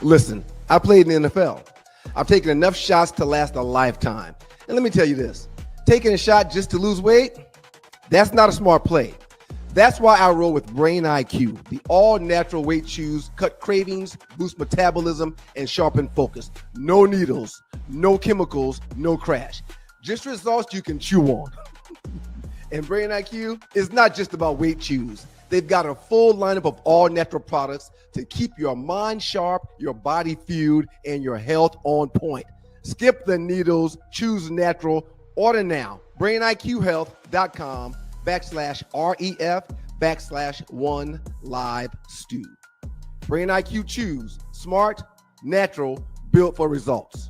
Listen, I played in the NFL. I've taken enough shots to last a lifetime. And let me tell you this, taking a shot just to lose weight, that's not a smart play. That's why I roll with Brain IQ, the all-natural weight chews, cut cravings, boost metabolism, and sharpen focus. No needles, no chemicals, no crash. Just results you can chew on. And Brain IQ is not just about weight chews. They've got a full lineup of all-natural products to keep your mind sharp, your body fueled, and your health on point. Skip the needles, choose natural. Order now. BrainIQHealth.com/REF/1Live Stew. Brain IQ Chews. Smart, natural, built for results.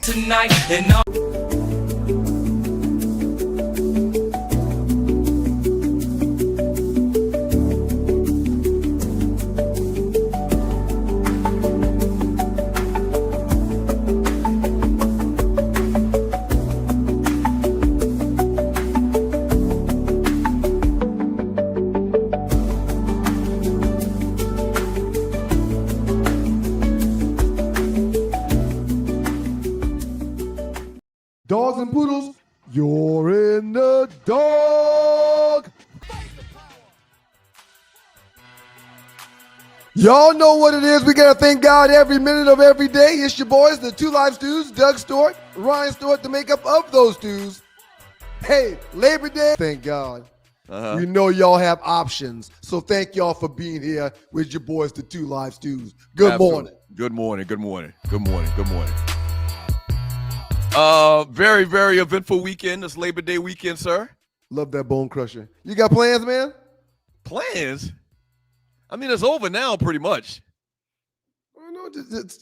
Tonight and all. Dogs and poodles, you're in the dog. Y'all know what it is. We got to thank God every minute of every day. It's your boys, the Two Live Stews, Doug Stewart, Ryan Stewart, the makeup of those stews. Hey, Labor Day, thank God. We know y'all have options. So thank y'all for being here with your boys, the Two Live Stews. Good morning. Good morning. Good morning. Good morning. Good morning. Very, very eventful weekend. This Labor Day weekend, sir. Love that bone crusher. You got plans, man? Plans? I mean, it's over now, pretty much. Oh, no,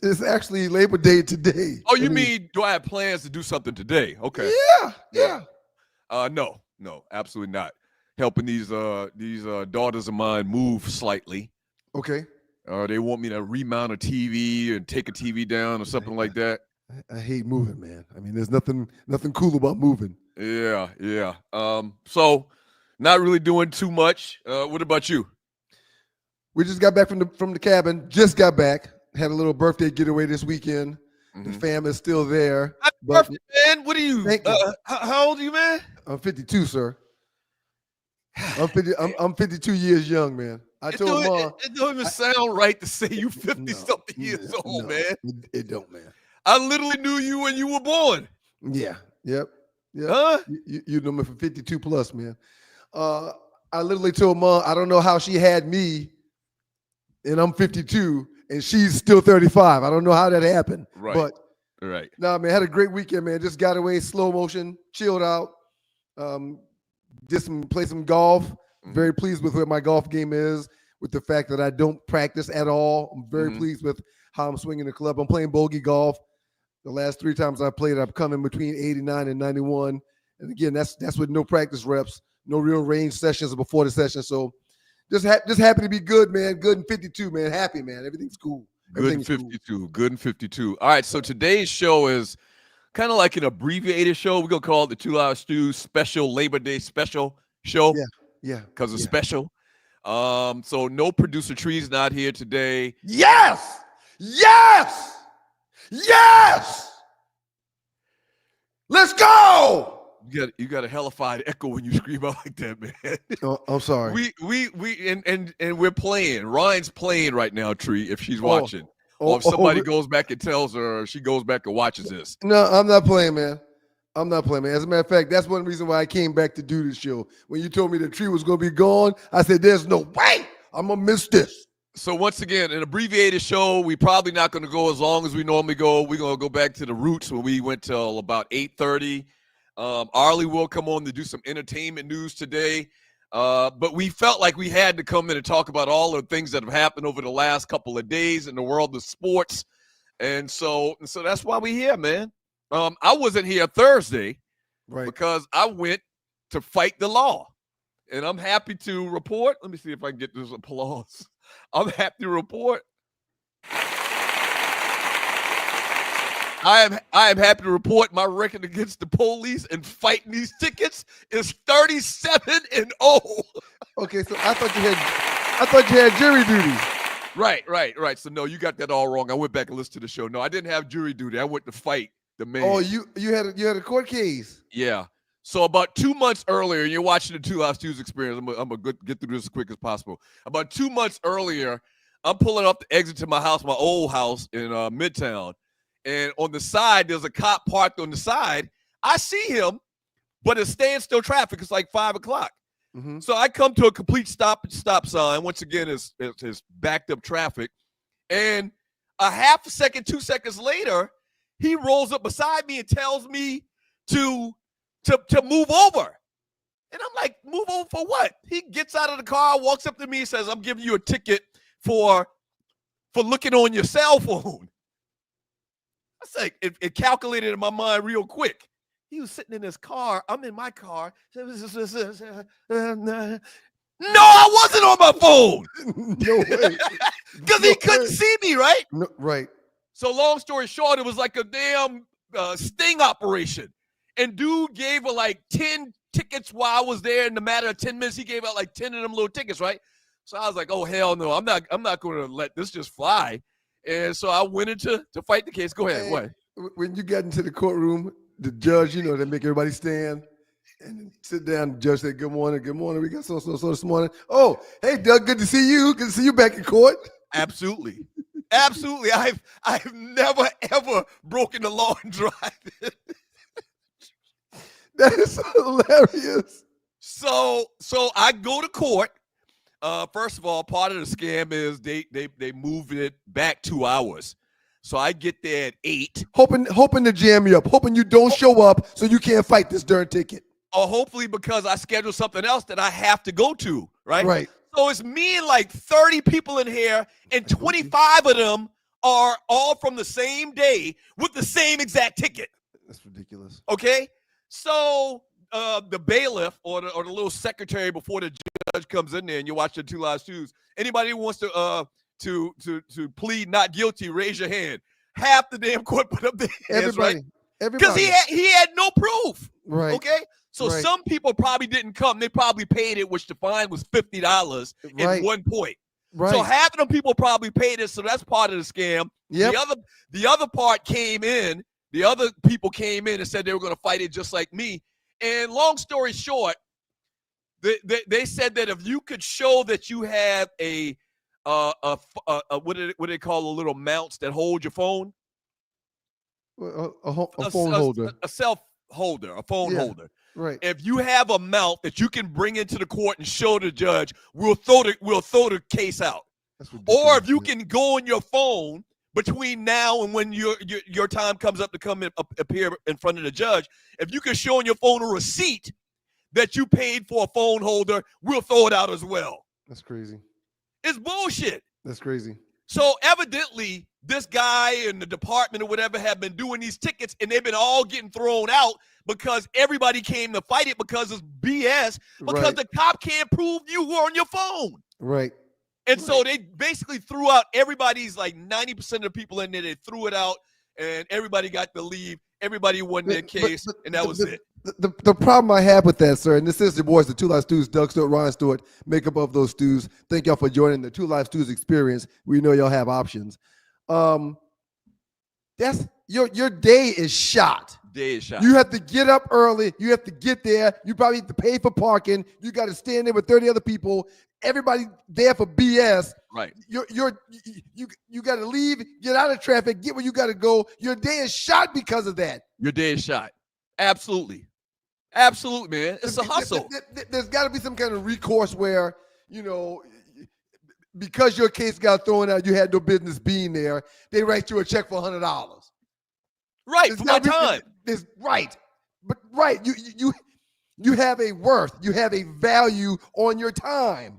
it's actually Labor Day today. Oh, you mean, do I have plans to do something today? Okay. Yeah. No, absolutely not. Helping these daughters of mine move slightly. Okay. They want me to remount a TV and take a TV down or something like that. I hate moving, man. I mean, there's nothing cool about moving. Yeah. So not really doing too much. What about you? We just got back from the cabin. Just got back. Had a little birthday getaway this weekend. The fam is still there. Happy birthday, man. What are you? How old are you, man? I'm 52, sir. I'm 52 years young, man. It don't even sound right to say you 50-something years old, man. It don't, man. I literally knew you when you were born. Yeah. Yep. Huh? You know me for 52 plus, man. I literally told Mom, I don't know how she had me, and I'm 52, and she's still 35. I don't know how that happened. Right. But right. Nah, man, had a great weekend, man. Just got away, slow motion, chilled out. Play some golf. Very pleased with where my golf game is, with the fact that I don't practice at all. I'm very pleased with how I'm swinging the club. I'm playing bogey golf. The last 3 times I played, I've come in between 89 and 91. And again, that's with no practice reps, no real range sessions before the session. So just happy to be good, man. Good and 52, man. Happy, man. Everything's cool. Good and 52. Cool. Good and 52. All right, so today's show is kind of like an abbreviated show. We're going to call it the 2 Hour Stew Special Labor Day Special Show. Yeah. Because it's special. So no producer Tree's not here today. Yes! Let's go! You got a hellified echo when you scream out like that, man. Oh, I'm sorry. We we're playing. Ryan's playing right now, Tree, if she's watching. Or if somebody goes back and tells her, or she goes back and watches this. No, I'm not playing, man. As a matter of fact, that's one reason why I came back to do this show. When you told me the Tree was going to be gone, I said, there's no way I'm going to miss this. So once again, an abbreviated show. We're probably not going to go as long as we normally go. We're going to go back to the roots when we went till about 8:30. Arleywood will come on to do some entertainment news today. But we felt like we had to come in and talk about all the things that have happened over the last couple of days in the world of sports. And so that's why we're here, man. I wasn't here Thursday because I went to fight the law. And I'm happy to report. Let me see if I can get this applause. I'm happy to report I am happy to report my record against the police and fighting these tickets is 37-0. Okay, so I thought you had jury duty. Right. So no, you got that all wrong. I went back and listened to the show. No, I didn't have jury duty. I went to fight the man. Oh, you had a court case. Yeah. So about 2 months earlier, you're watching the Two Live Stews experience. I'm gonna get through this as quick as possible. About 2 months earlier, I'm pulling up the exit to my house, my old house in Midtown. And on the side, there's a cop parked on the side. I see him, but it's standstill traffic. It's like 5 o'clock. Mm-hmm. So I come to a complete stop sign. Once again, it's backed up traffic. And a half a second, 2 seconds later, he rolls up beside me and tells me to move over. And I'm like, move over for what? He gets out of the car, walks up to me and says, I'm giving you a ticket for looking on your cell phone. It's like it calculated in my mind real quick. He was sitting in his car. I'm in my car. No, I wasn't on my phone. No way. Because he couldn't see me, right? No, right. So long story short, it was like a damn sting operation. And dude gave her like 10 tickets while I was there. In the matter of 10 minutes, he gave out like 10 of them little tickets, right? So I was like, oh, hell no. I'm not going to let this just fly. And so I went into to fight the case. Go ahead. What? When you got into the courtroom, the judge, they make everybody stand and sit down. The judge said, good morning. We got so this morning. Oh, hey, Doug, good to see you. Good to see you back in court. Absolutely. I've never, ever broken the law and driving. That is hilarious. So I go to court. First of all, part of the scam is they moved it back 2 hours. So I get there at 8. Hoping to jam you up. Hoping you don't show up so you can't fight this darn ticket. Or hopefully because I scheduled something else that I have to go to, right? Right. So it's me and like 30 people in here, and 25 of them are all from the same day with the same exact ticket. That's ridiculous. Okay? So the bailiff or the little secretary before the judge comes in there and you watch the Two Live Stews, anybody who wants to plead not guilty, raise your hand. Half the damn court put up their hands, Everybody. Because he had no proof. Right. Okay? So some people probably didn't come. They probably paid it, which the fine was $50 at one point. Right. So half of them people probably paid it, so that's part of the scam. Yep. The other part came in. The other people came in and said they were going to fight it just like me. And long story short, they said that if you could show that you have a what do they call the little mounts that hold your phone? A phone holder. A self holder, a phone holder. Right. If you have a mount that you can bring into the court and show the judge, we'll throw the case out. Or if you can go on your phone between now and when your time comes up to come in, appear in front of the judge, if you can show on your phone a receipt that you paid for a phone holder, we'll throw it out as well. That's crazy. It's bullshit. That's crazy. So evidently, this guy in the department or whatever have been doing these tickets, and they've been all getting thrown out because everybody came to fight it because it's BS, because the cop can't prove you were on your phone. Right. And so they basically threw out everybody's, like 90% of the people in there, they threw it out, and everybody got to leave. Everybody won their case, and that was it. The problem I have with that, sir, and this is the boys, the Two Live Stews, Doug Stewart, Ryan Stewart, makeup of those stews. Thank y'all for joining the Two Live Stews experience. We know y'all have options. That's your day is shot. Day is shot. You have to get up early. You have to get there. You probably have to pay for parking. You got to stand there with 30 other people. Everybody there for BS. Right. You got to leave, get out of traffic, get where you got to go. Your day is shot because of that. Your day is shot. Absolutely. Absolutely, man. It's a hustle. There's got to be some kind of recourse where, because your case got thrown out, you had no business being there. They write you a check for $100. Right, for my time. You have a worth. You have a value on your time.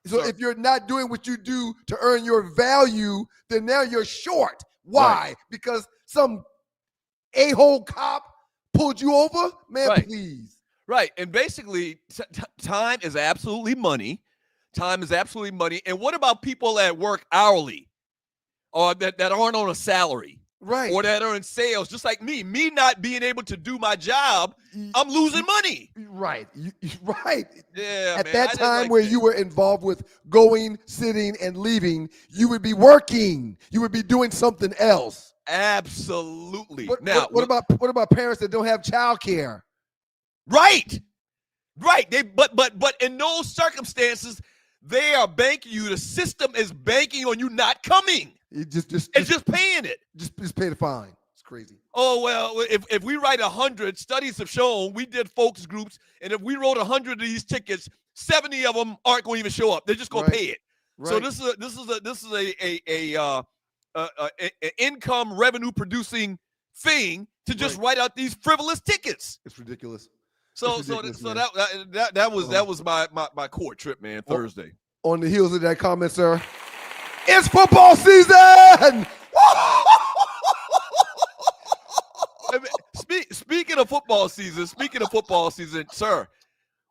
So if you're not doing what you do to earn your value, then now you're short. Why? Right. Because some a-hole cop pulled you over? Man, please. Right. And basically, time is absolutely money. Time is absolutely money. And what about people that work hourly or that aren't on a salary? Right. or that are in sales, just like me. Me not being able to do my job, I'm losing money. Right. Right. Yeah, At man. that I didn't time like where that. you were involved with going, sitting, and leaving, you would be working. You would be doing something else. Absolutely. What, Now, what about parents that don't have childcare? right. They but in those circumstances, they are banking you. The system is banking on you not coming. It's Just paying it. just pay the fine. It's crazy. Oh, well, if we write 100, studies have shown, we did focus groups, and if we wrote 100 of these tickets, 70 of them aren't going to even show up. They're just going to pay it. Right. So this is a income revenue producing thing to just write out these frivolous tickets. It's ridiculous. So that was my court trip, man. Thursday. On the heels of that comment, sir, it's football season. Speaking of football season, sir,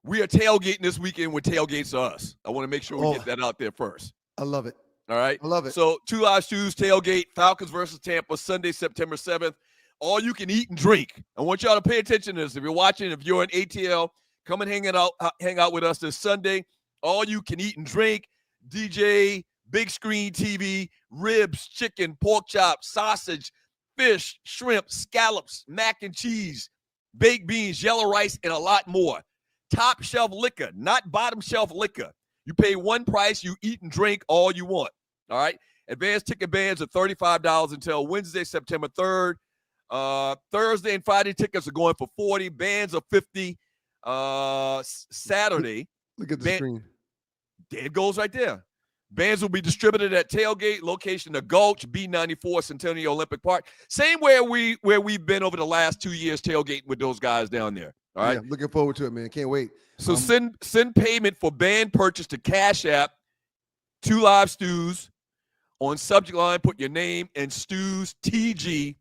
we are tailgating this weekend with Tailgates to Us. I want to make sure we get that out there first. I love it. All right? I love it. So, 2 Live Stews, Tailgate, Falcons versus Tampa, Sunday, September 7th. All you can eat and drink. I want y'all to pay attention to this. If you're watching, if you're in ATL, come and hang out with us this Sunday. All you can eat and drink. DJ, big screen TV, ribs, chicken, pork chop, sausage, fish, shrimp, scallops, mac and cheese, baked beans, yellow rice, and a lot more. Top shelf liquor, not bottom shelf liquor. You pay one price, you eat and drink all you want. All right? Advanced ticket bands are $35 until Wednesday, September 3rd. Thursday and Friday tickets are going for $40. Bands are $50. Saturday. Look at the screen. There it goes right there. Bands will be distributed at Tailgate, location the Gulch, B94, Centennial Olympic Park. Same where we've been over the last 2 years tailgating with those guys down there. All right. Yeah, looking forward to it, man. Can't wait. So send payment for band purchase to Cash App, 2 Live Stews. On subject line, put your name and Stews TG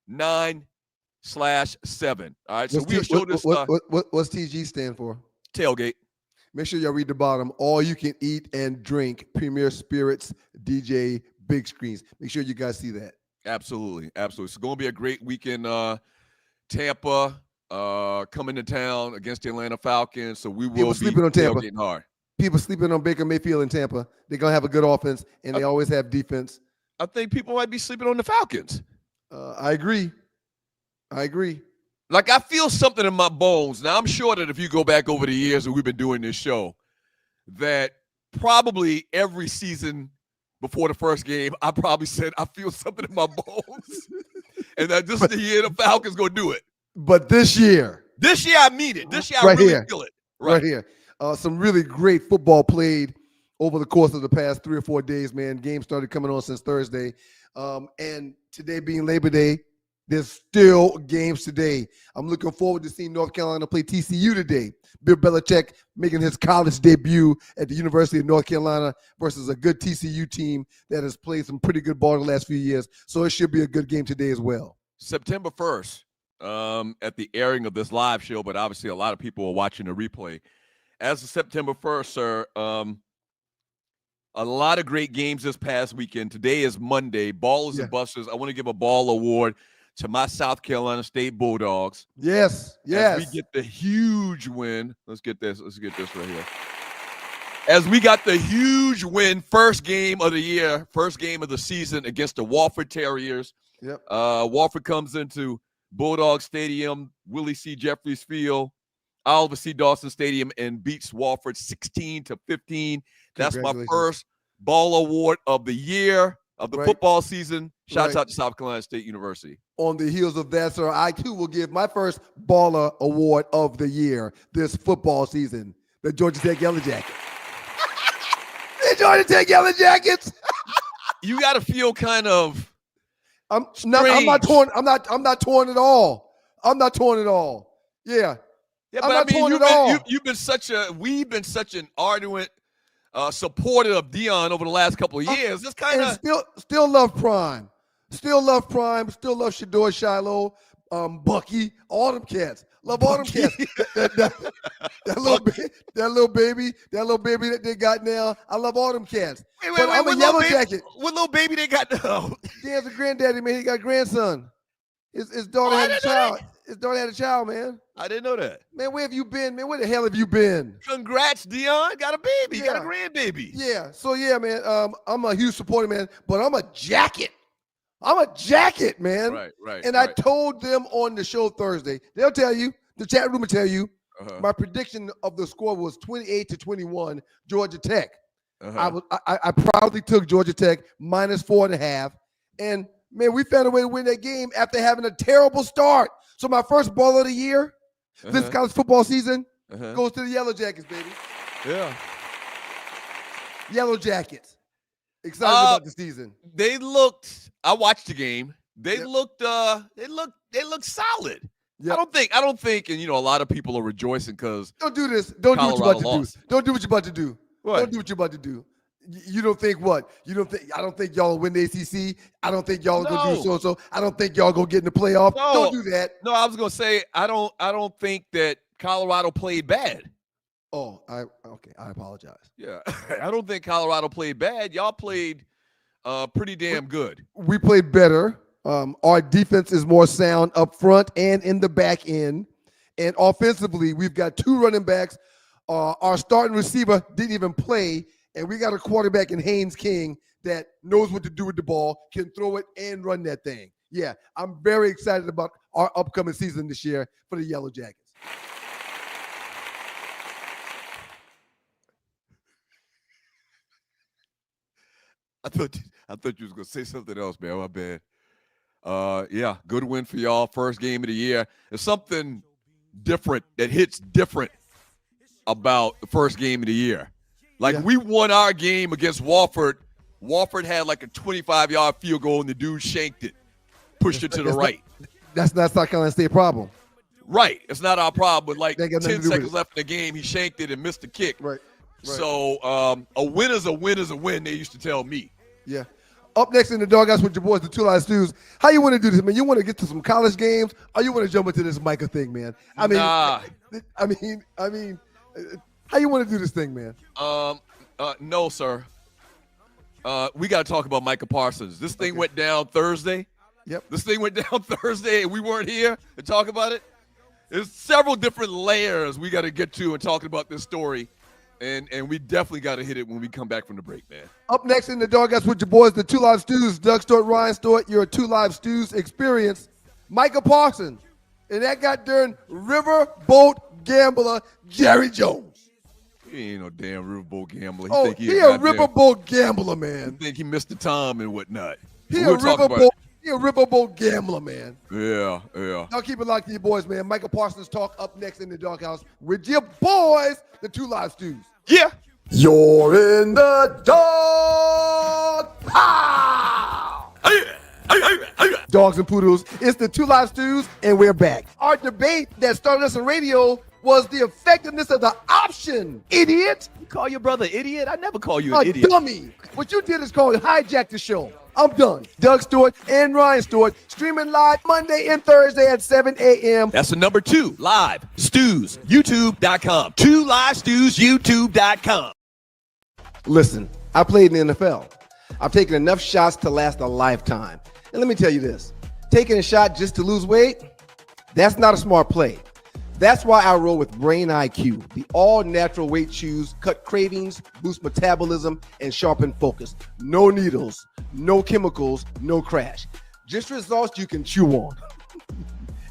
9/7. All right. So we'll show this what's TG stand for? Tailgate. Make sure y'all read the bottom. All you can eat and drink. Premier Spirits, DJ, big screens. Make sure you guys see that. Absolutely. It's going to be a great weekend. Tampa coming to town against the Atlanta Falcons. So we will be sleeping on Tampa. Tailgating hard. People sleeping on Baker Mayfield in Tampa. They're going to have a good offense, and they always have defense. I think people might be sleeping on the Falcons. I agree. Like, I feel something in my bones. Now, I'm sure that if you go back over the years that we've been doing this show, that probably every season before the first game, I probably said, I feel something in my bones. And that this is the year the Falcons going to do it. But this year, I mean it. This year, I really feel it. Right here. Some really great football played over the course of the past 3 or 4 days, man. Games started coming on since Thursday. And today being Labor Day, there's still games today. I'm looking forward to seeing North Carolina play TCU today. Bill Belichick making his college debut at the University of North Carolina versus a good TCU team that has played some pretty good ball the last few years. So it should be a good game today as well. September 1st, at the airing of this live show, but obviously a lot of people are watching the replay. As of September 1st, sir, a lot of great games this past weekend. Today is Monday. Ballers and Busters. I want to give a ball award to my South Carolina State Bulldogs. Yes. As we get the huge win. Let's get this right here. As we got the huge win, first game of the year, first game of the season against the Wofford Terriers. Yep. Wofford comes into Bulldog Stadium, Willie C. Jeffries Field, Oliver C. Dawson Stadium, and beats Wofford 16-15. That's my first ball award of the year, of the football season. Shouts out to South Carolina State University. On the heels of that, sir, I too will give my first baller award of the year this football season. The Georgia Tech Yellow Jackets. The Georgia Tech Yellow Jackets. You got to feel kind of I'm not torn. I'm not torn at all. I'm not torn at all. Yeah. Yeah, but I mean, we've been such an ardent supporter of Dion over the last couple of years. It's kind of still love Prime. Still love Prime. Still love Shador, Shiloh, Bucky, all them cats. Love all them cats. That little baby that they got now. I love all them cats. Wait, I'm a yellow jacket. What little baby they got now? He has a granddaddy, man. He got a grandson. His daughter had a child. His daughter had a child, man. I didn't know that. Man, where have you been, man? Where the hell have you been? Congrats, Dion. Got a baby. Yeah. Got a grandbaby. Yeah. So yeah, man. I'm a huge supporter, man. But I'm a jacket. I'm a jacket, man. Right. And I told them on the show Thursday. They'll tell you. The chat room will tell you. My prediction of the score was 28-21, Georgia Tech. I proudly took Georgia Tech -4.5, and man, we found a way to win that game after having a terrible start. So my first ball of the year, this college football season, goes to the Yellow Jackets, baby. Yeah. Yellow Jackets. Excited about the season. I watched the game. They looked solid. Yep. I don't think, and a lot of people are rejoicing because don't do this. Don't do what you're about to do. Don't do what you're about to do. What? Don't do what you're about to do. You don't think what? I don't think y'all will win the ACC. I don't think y'all are gonna do so. I don't think y'all gonna get in the playoff. No. Don't do that. No, I was gonna say I don't think that Colorado played bad. Oh, I apologize. Yeah. I don't think Colorado played bad. Y'all played pretty damn good. We played better. Our defense is more sound up front and in the back end. And offensively, we've got 2 running backs. Our starting receiver didn't even play. And we got a quarterback in Haynes King that knows what to do with the ball, can throw it and run that thing. Yeah, I'm very excited about our upcoming season this year for the Yellow Jackets. I thought you was gonna say something else, man. My bad. Yeah, good win for y'all. First game of the year. There's something different that hits different about the first game of the year. We won our game against Wofford. Wofford had like a 25-yard field goal, and the dude shanked it, pushed it to the right. That's not South Carolina State problem. Right. It's not our problem, but 10 seconds left in the game, he shanked it and missed the kick. Right. So a win is a win is a win, they used to tell me. Yeah. Up next in the Doghouse with your boys, the Two Live Stews. How you want to do this, man? You want to get to some college games, or you want to jump into this Micah thing, man? I mean, how you want to do this thing, man? No, sir. We got to talk about Micah Parsons. This thing went down Thursday. Yep. This thing went down Thursday, and we weren't here to talk about it. There's several different layers we got to get to in talking about this story, and we definitely got to hit it when we come back from the break, man. Up next in the Doghouse with your boys, the Two Live Stews, Doug Stewart, Ryan Stewart, your Two Live Stews experience. Micah Parsons, and that got during riverboat gambler Jerry Jones. He ain't no damn riverboat gambler. He a riverboat gambler, man. I think he missed the time and whatnot. He a riverboat gambler, man. Yeah. Y'all keep it locked to your boys, man. Micah Parsons talk up next in the Doghouse with your boys, the Two Live Stews. Yeah. You're in the dog pound. Dogs and poodles, it's the Two Live Stews, and we're back. Our debate that started us on radio was the effectiveness of the option, idiot. You call your brother idiot? I never call you an idiot. Dummy. What you did is called hijack the show. I'm done. Doug Stewart and Ryan Stewart streaming live Monday and Thursday at 7 a.m. That's the number 2 live stews, youtube.com. 2 live stews, youtube.com. Listen, I played in the NFL. I've taken enough shots to last a lifetime. And let me tell you this, taking a shot just to lose weight, that's not a smart play. That's why I roll with Brain IQ, the all-natural weight chews, cut cravings, boost metabolism, and sharpen focus. No needles, no chemicals, no crash. Just results you can chew on.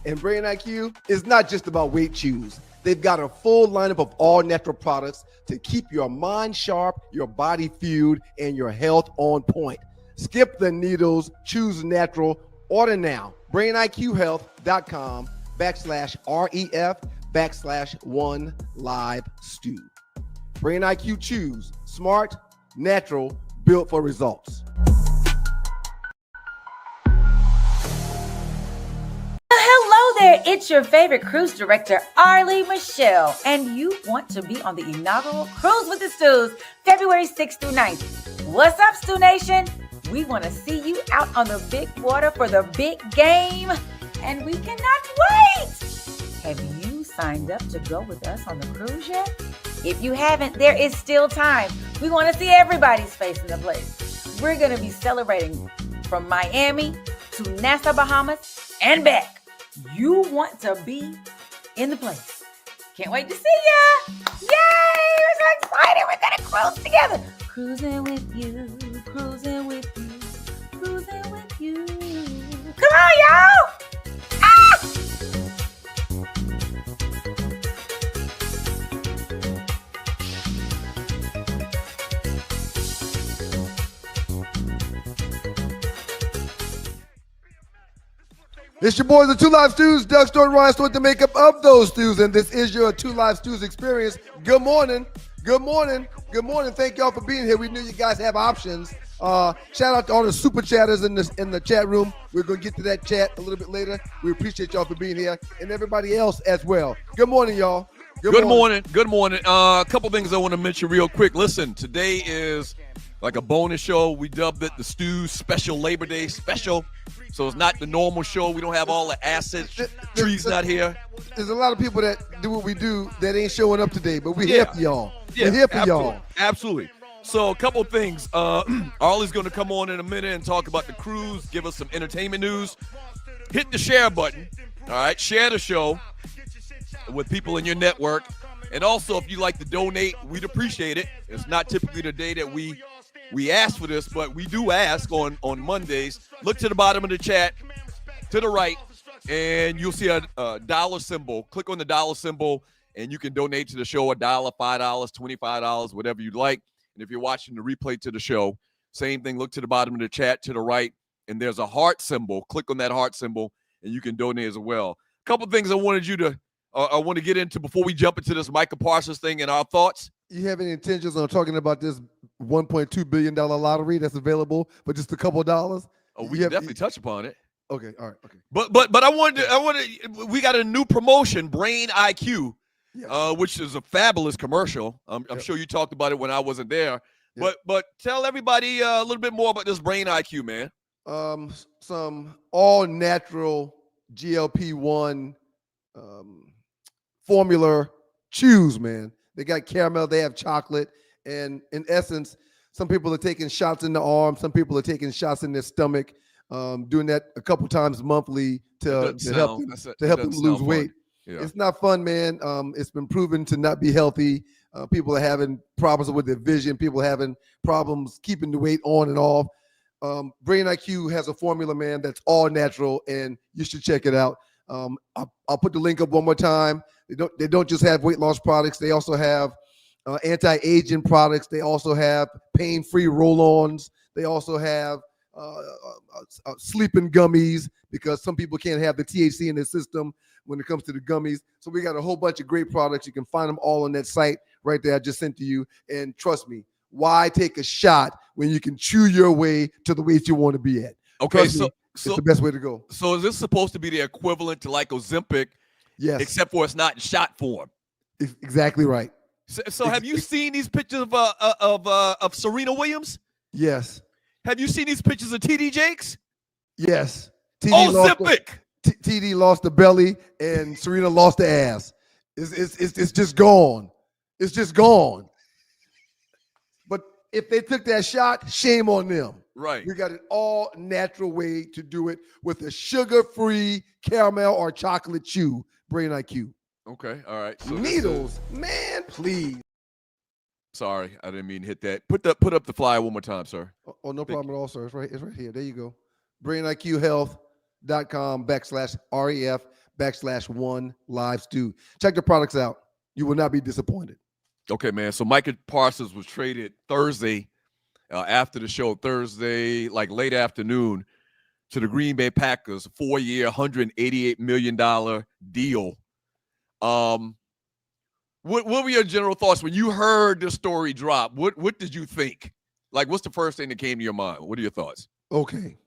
And Brain IQ is not just about weight chews. They've got a full lineup of all-natural products to keep your mind sharp, your body fueled, and your health on point. Skip the needles, choose natural. Order now. BrainIQHealth.com/REF/1LiveStew. Brain IQ Chews. Smart, natural, built for results. Hello there, it's your favorite cruise director, Arley Michelle, and you want to be on the inaugural Cruise with the Stews, February 6th through 9th. What's up, Stew Nation? We want to see you out on the big water for the big game, and we cannot wait. Have you signed up to go with us on the cruise yet? If you haven't, there is still time. We want to see everybody's face in the place. We're going to be celebrating from Miami to Nassau, Bahamas, and back. You want to be in the place. Can't wait to see ya. Yay! We're so excited. We're going to cruise together. Cruising with you, cruising with you, cruising with you. Come on, y'all. Ah! It's your boys, the Two Live Stews. Doug Stewart, Ryan Stewart, the makeup of those stews, and this is your Two Live Stews experience. Good morning. Good morning. Good morning. Thank y'all for being here. We knew you guys have options. Shout out to all the super chatters in the chat room. We're going to get to that chat a little bit later. We appreciate y'all for being here and everybody else as well. Good morning, y'all. Good morning. Good morning. A couple things I want to mention real quick. Listen, today is like a bonus show. We dubbed it the Stews Special Labor Day Special. So it's not the normal show. We don't have all the assets. Trees not here. There's a lot of people that do what we do that ain't showing up today, but we're here for y'all. Yeah, we're here for absolutely. y'all. Absolutely. So a couple things. Arley's going to come on in a minute and talk about the cruise, give us some entertainment news. Hit the share button. All right, share the show with people in your network. And also, if you like to donate, we'd appreciate it. It's not typically the day that we ask for this, but we do ask on Mondays. Look to the bottom of the chat, to the right, and you'll see a dollar symbol. Click on the dollar symbol, and you can donate to the show $1, $5, $25, whatever you'd like. And if you're watching the replay to the show, same thing. Look to the bottom of the chat, to the right, and there's a heart symbol. Click on that heart symbol, and you can donate as well. A couple things I wanted you to I want to get into before we jump into this Micah Parsons thing and our thoughts. You have any intentions on talking about this $1.2 billion lottery that's available for just a couple of dollars? Oh, we can definitely touch upon it. Okay, all right, okay. But I wanted we got a new promotion, Brain IQ, Yes. which is a fabulous commercial. I'm sure you talked about it when I wasn't there. Yep. But tell everybody a little bit more about this Brain IQ, man. Some all natural GLP-1 formula chews, man. They got caramel, they have chocolate, and in essence, some people are taking shots in the arm, some people are taking shots in their stomach, doing that a couple times monthly to help them lose weight. Yeah. It's not fun, man. It's been proven to not be healthy. People are having problems with their vision. People are having problems keeping the weight on and off. Brain IQ has a formula, man, that's all natural, and you should check it out. I'll put the link up one more time. They don't just have weight loss products. They also have anti-aging products. They also have pain-free roll-ons. They also have sleeping gummies, because some people can't have the THC in their system when it comes to the gummies. So we got a whole bunch of great products. You can find them all on that site right there I just sent to you. And trust me, why take a shot when you can chew your way to the weight you want to be at? Okay, Trust me, it's the best way to go. So is this supposed to be the equivalent to like Ozempic? Yes. Except for it's not in shot form. Exactly right. So have you seen these pictures of Serena Williams? Yes. Have you seen these pictures of TD Jakes? Yes. TD lost the belly and Serena lost the ass. It's just gone. It's just gone. But if they took that shot, shame on them. Right. We got an all natural way to do it with a sugar-free caramel or chocolate chew. Brain IQ. Okay. All right. So Needles, man, please. Sorry, I didn't mean to hit that. Put up the flyer one more time, sir. Oh, no problem at all, sir. It's right here. There you go. BrainIQHealth.com/REF/1 live stew. Check the products out. You will not be disappointed. Okay, man. So Micah Parsons was traded Thursday, after the show, Thursday, like late afternoon, to the Green Bay Packers, 4-year, $188 million deal. What were your general thoughts when you heard this story drop? What did you think? Like, what's the first thing that came to your mind? What are your thoughts? Okay.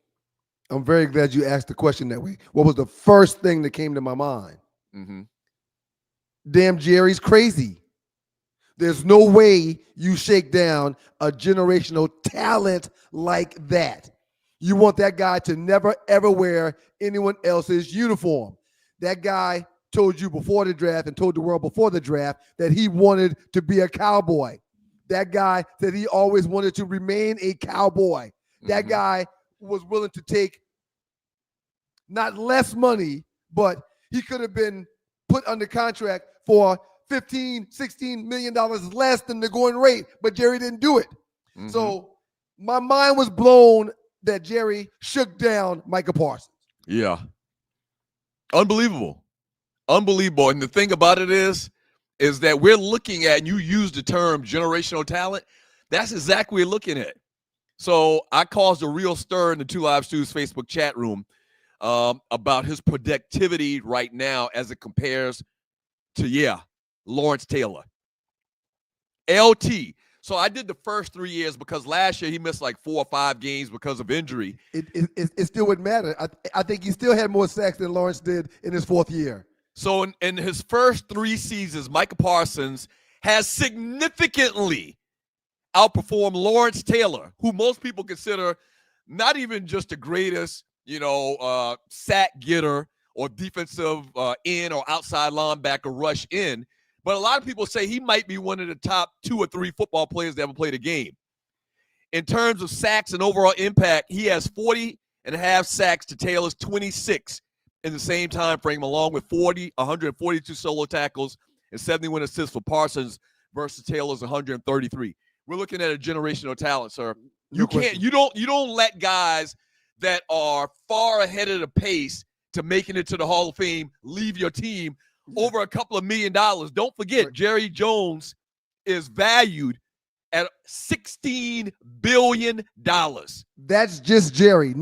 I'm very glad you asked the question that way. What was the first thing that came to my mind? Mm-hmm. Damn, Jerry's crazy. There's no way you shake down a generational talent like that. You want that guy to never, ever wear anyone else's uniform. That guy told you before the draft and told the world before the draft that he wanted to be a Cowboy. That guy said he always wanted to remain a Cowboy. That guy was willing to take not less money, but he could have been put under contract for $15, $16 million less than the going rate, but Jerry didn't do it. So my mind was blown that Jerry shook down Micah Parsons. Yeah. Unbelievable. Unbelievable. And the thing about it is that we're looking at, and you use the term generational talent, that's exactly what we're looking at. So I caused a real stir in the Two Live Stews Facebook chat room about his productivity right now as it compares to, Lawrence Taylor. LT. So I did the first 3 years because last year he missed like 4 or 5 games because of injury. It still wouldn't matter. I think he still had more sacks than Lawrence did in his 4th year. So in his first 3 seasons, Micah Parsons has significantly outperformed Lawrence Taylor, who most people consider not even just the greatest, sack getter or defensive end or outside linebacker rush in. But a lot of people say he might be one of the top 2 or 3 football players that ever played a game. In terms of sacks and overall impact, he has 40.5 sacks to Taylor's 26 in the same time frame, along with 142 solo tackles and 71 assists for Parsons versus Taylor's 133. We're looking at a generational talent, sir. You don't let guys that are far ahead of the pace to making it to the Hall of Fame leave your team over a couple of $1 million. Don't forget, Jerry Jones is valued at $16 billion. That's just Jerry.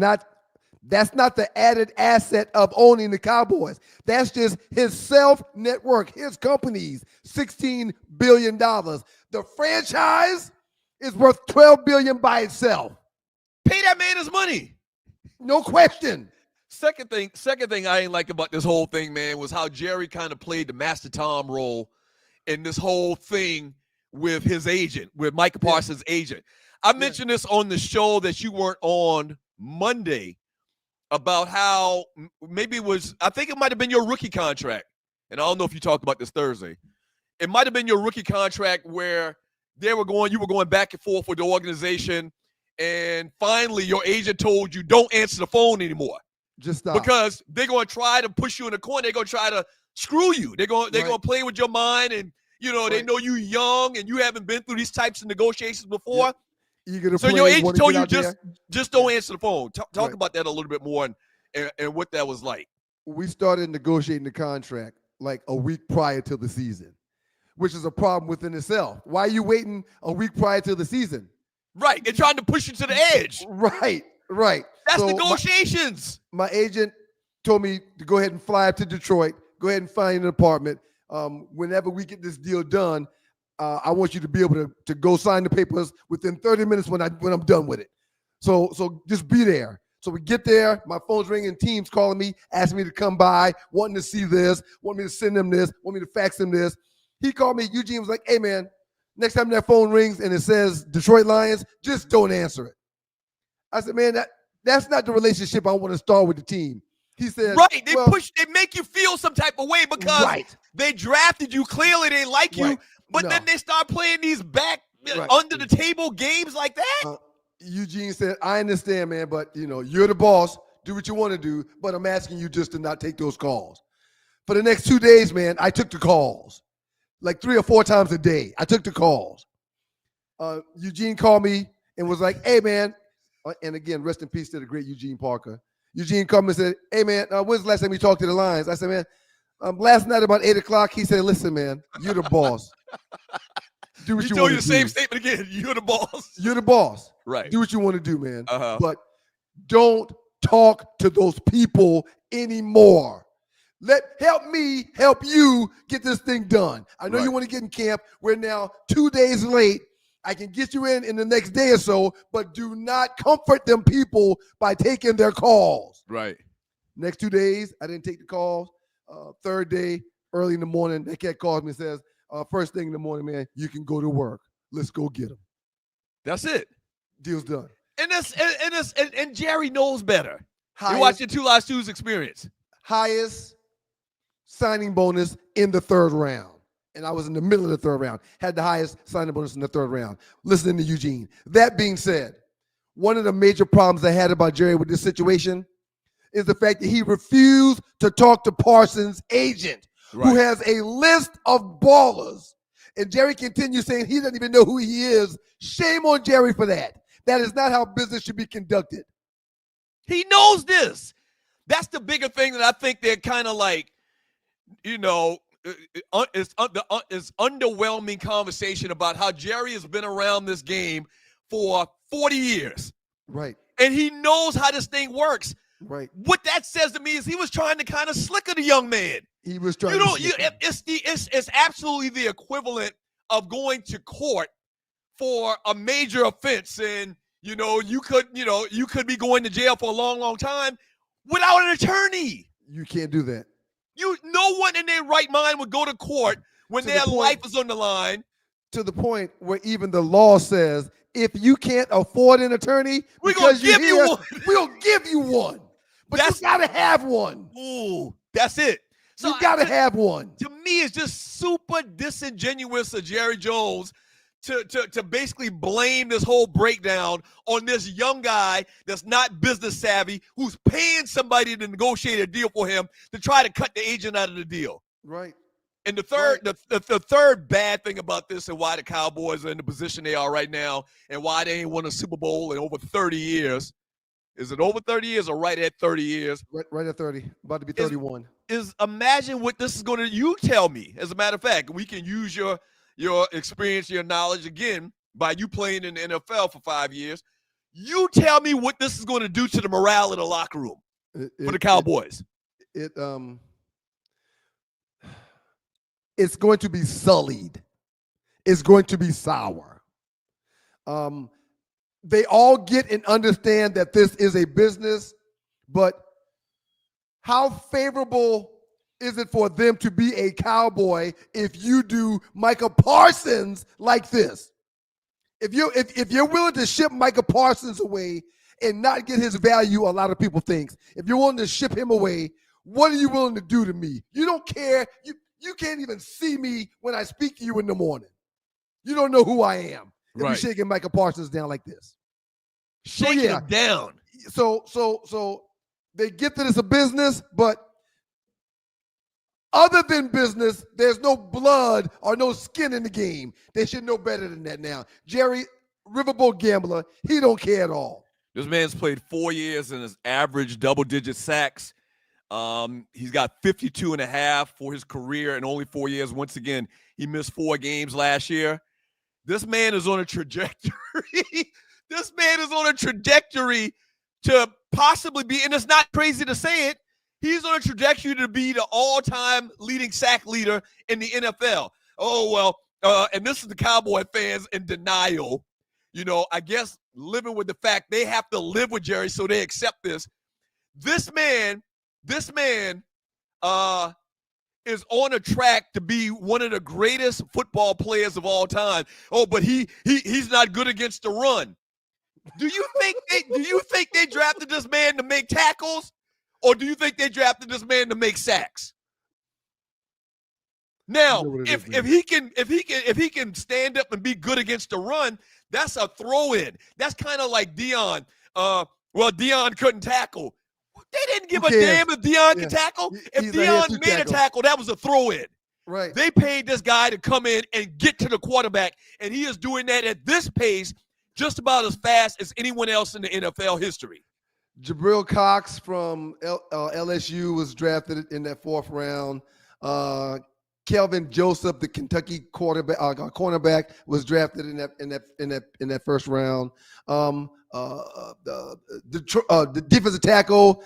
That's not the added asset of owning the Cowboys. That's just his self-network, his company's $16 billion. The franchise is worth $12 billion by itself. Pay that man his money. No question. Second thing I ain't like about this whole thing, man, was how Jerry kind of played the Master Tom role in this whole thing with his agent, with Micah Parsons' agent. I mentioned this on the show that you weren't on Monday about how maybe I think it might have been your rookie contract. And I don't know if you talked about this Thursday. It might have been your rookie contract where you were going back and forth with the organization, and finally your agent told you don't answer the phone anymore. Just stop. Because they're going to try to push you in the corner. They're going to try to screw you. They're going to play with your mind, and they know you young and you haven't been through these types of negotiations before. So your agent told you just don't answer the phone. Talk about that a little bit more and what that was like. We started negotiating the contract like a week prior to the season, which is a problem within itself. Why are you waiting a week prior to the season? Right. They're trying to push you to the edge. Right. That's negotiations. My agent told me to go ahead and fly up to Detroit, go ahead and find an apartment. Whenever we get this deal done, I want you to be able to go sign the papers within 30 minutes when I'm done with it. So just be there. So we get there, my phone's ringing, teams calling me, asking me to come by, wanting to see this, want me to send them this, want me to fax them this. He called me, Eugene was like, hey man, next time that phone rings and it says Detroit Lions, just don't answer it. I said, man, that's not the relationship I want to start with the team. He said, right. They make you feel some type of way because they drafted you. Clearly they like you, but then they start playing these under the table games like that. Eugene said, I understand, man, but you're the boss. Do what you want to do, but I'm asking you just to not take those calls. For the next 2 days, man, I took the calls. Like 3 or 4 times a day. I took the calls. Eugene called me and was like, hey, man, and again, rest in peace to the great Eugene Parker. Eugene called me and said, hey, man, when's the last time we talked to the Lions? I said, man, last night about 8 o'clock, he said, listen, man, you're the boss. Do what you want to do. He told you the same statement again. You're the boss. You're the boss. Right. Do what you want to do, man. But don't talk to those people anymore. Help me help you get this thing done. I know you want to get in camp. We're now 2 days late. I can get you in the next day or so, but do not comfort them people by taking their calls. Right. Next 2 days, I didn't take the calls. Third day, early in the morning, that cat calls me and says, first thing in the morning, man, you can go to work. Let's go get them. That's it. Deal's done. And Jerry knows better. You watch your Two Live Stews experience. Highest signing bonus in the third round. And I was in the middle of the third round, had the highest signing bonus in the third round, listening to Eugene. That being said, one of the major problems I had about Jerry with this situation is the fact that he refused to talk to Parsons' agent, who has a list of ballers. And Jerry continues saying he doesn't even know who he is. Shame on Jerry for that. That is not how business should be conducted. He knows this. That's the bigger thing that I think they're kind of like, you know, it's underwhelming conversation about how Jerry has been around this game for 40 years. Right. And he knows how this thing works. Right. What that says to me is he was trying to kind of slicker the young man. He was trying it's absolutely the equivalent of going to court for a major offense. And, you could be going to jail for a long, long time without an attorney. You can't do that. No one in their right mind would go to court when their life is on the line. To the point where even the law says, if you can't afford an attorney, we're going to give you one. We'll give you one. But you got to have one. Ooh, that's it. So you got to have one. To me, it's just super disingenuous of Jerry Jones to basically blame this whole breakdown on this young guy that's not business savvy, who's paying somebody to negotiate a deal for him to try to cut the agent out of the deal. Right. And the third bad thing about this and why the Cowboys are in the position they are right now and why they ain't won a Super Bowl in over 30 years. Is it over 30 years or right at 30 years? Right at 30. About to be 31. Is imagine what this is going to – you tell me. As a matter of fact, we can use your experience, your knowledge, again, by you playing in the NFL for 5 years. You tell me what this is going to do to the morale of the locker room for the Cowboys. It's going to be sullied. It's going to be sour. They all get and understand that this is a business, but how favorable is it for them to be a Cowboy if you do Micah Parsons like this? If you're willing to ship Micah Parsons away and not get his value, a lot of people think, if you're willing to ship him away, what are you willing to do to me? You don't care. You can't even see me when I speak to you in the morning. You don't know who I am. If you're shaking Micah Parsons down like this. Shaking him down. So they get that it's a business, but other than business, there's no blood or no skin in the game. They should know better than that now. Jerry, riverboat gambler, he don't care at all. This man's played 4 years and has averaged double-digit sacks. He's got 52 and a half for his career in only 4 years. Once again, he missed 4 games last year. This man is on a trajectory. This man is on a trajectory to possibly be, and it's not crazy to say it, he's on a trajectory to be the all-time leading sack leader in the NFL. Oh, well, and this is the Cowboy fans in denial. I guess living with the fact they have to live with Jerry, so they accept this. This man is on a track to be one of the greatest football players of all time. Oh, but he's not good against the run. Do you think they drafted this man to make tackles, or do you think they drafted this man to make sacks? Now, if he can stand up and be good against the run, that's a throw-in. That's kind of like Deion. Deion couldn't tackle. They didn't give a damn if Deion could tackle. If Deion made a tackle, that was a throw-in. Right. They paid this guy to come in and get to the quarterback, and he is doing that at this pace just about as fast as anyone else in the NFL history. Jabril Cox from LSU was drafted in that 4th round. Kelvin Joseph, the Kentucky cornerback, was drafted in that 1st round. The defensive tackle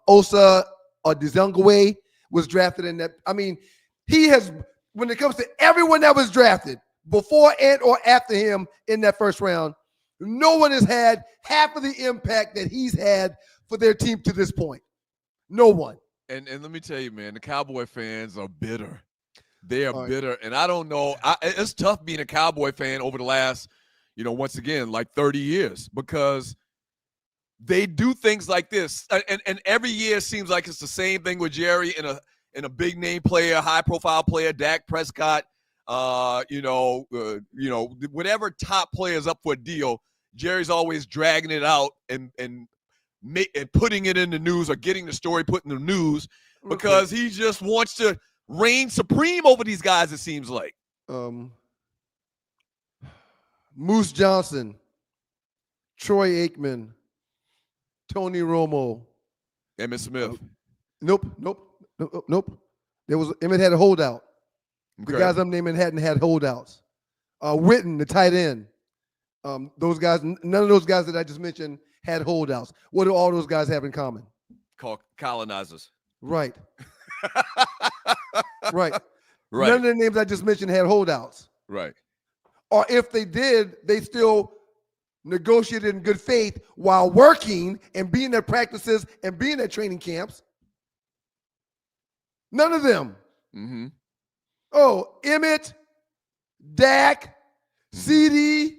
Osa Dezungwe was drafted in that. I mean, he has, when it comes to everyone that was drafted before and or after him in that 1st round, no one has had half of the impact that he's had for their team to this point. No one. And let me tell you, man, the Cowboy fans are bitter. They are bitter. And I don't know. It's tough being a Cowboy fan over the last, once again, like 30 years, because they do things like this. And every year seems like it's the same thing with Jerry and a big name player, high profile player, Dak Prescott, whatever top players up for a deal, Jerry's always dragging it out and putting it in the news or getting the story put in the news because he just wants to reign supreme over these guys, it seems like. Moose Johnson, Troy Aikman, Tony Romo. Emmitt Smith. Nope. Emmitt had a holdout. Okay. The guys I'm naming hadn't had holdouts. Witten, the tight end. Those guys, none of those guys that I just mentioned had holdouts. What do all those guys have in common? Called colonizers. Right. Right. None of the names I just mentioned had holdouts. Right. Or if they did, they still negotiated in good faith while working and being at practices and being at training camps. None of them. Mm-hmm. Oh, Emmitt, Dak, CD,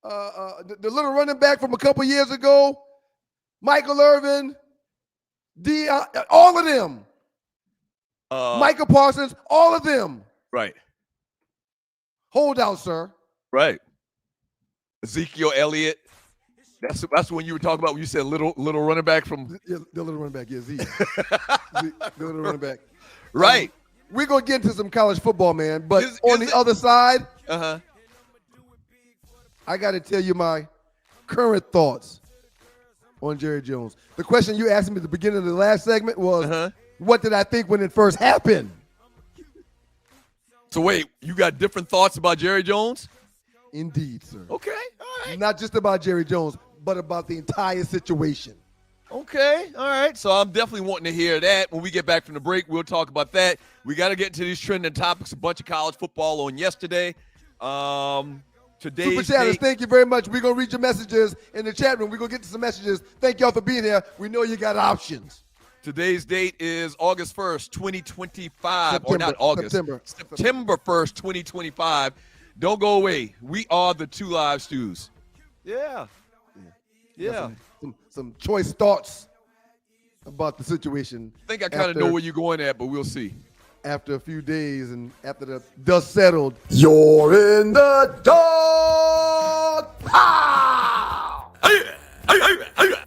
the little running back from a couple years ago, Michael Irvin, all of them. Micah Parsons, all of them. Right. Hold out, sir. Right. Ezekiel Elliott. That's when you were talking about when you said little running back from the little running back. Yeah, Zeke. The little running back. Right. We're gonna get into some college football, man. But on the other side, I got to tell you my current thoughts on Jerry Jones. The question you asked me at the beginning of the last segment was, what did I think when it first happened? So wait, you got different thoughts about Jerry Jones? Indeed, sir. Okay, all right. Not just about Jerry Jones, but about the entire situation. Okay, all right. So I'm definitely wanting to hear that. When we get back from the break, we'll talk about that. We got to get into these trending topics. A bunch of college football on yesterday. Today's Super Chatters, thank you very much. We're going to read your messages in the chat room. We're going to get to some messages. Thank y'all for being here. We know you got options. Today's date is August 1st, 2025. Or not August. September 1st, 2025. Don't go away. We are the Two Live Stews. Yeah. Some choice thoughts about the situation. I think I kind of know where you're going at, but we'll see. After a few days and after the dust settled, you're in the dark. Pow!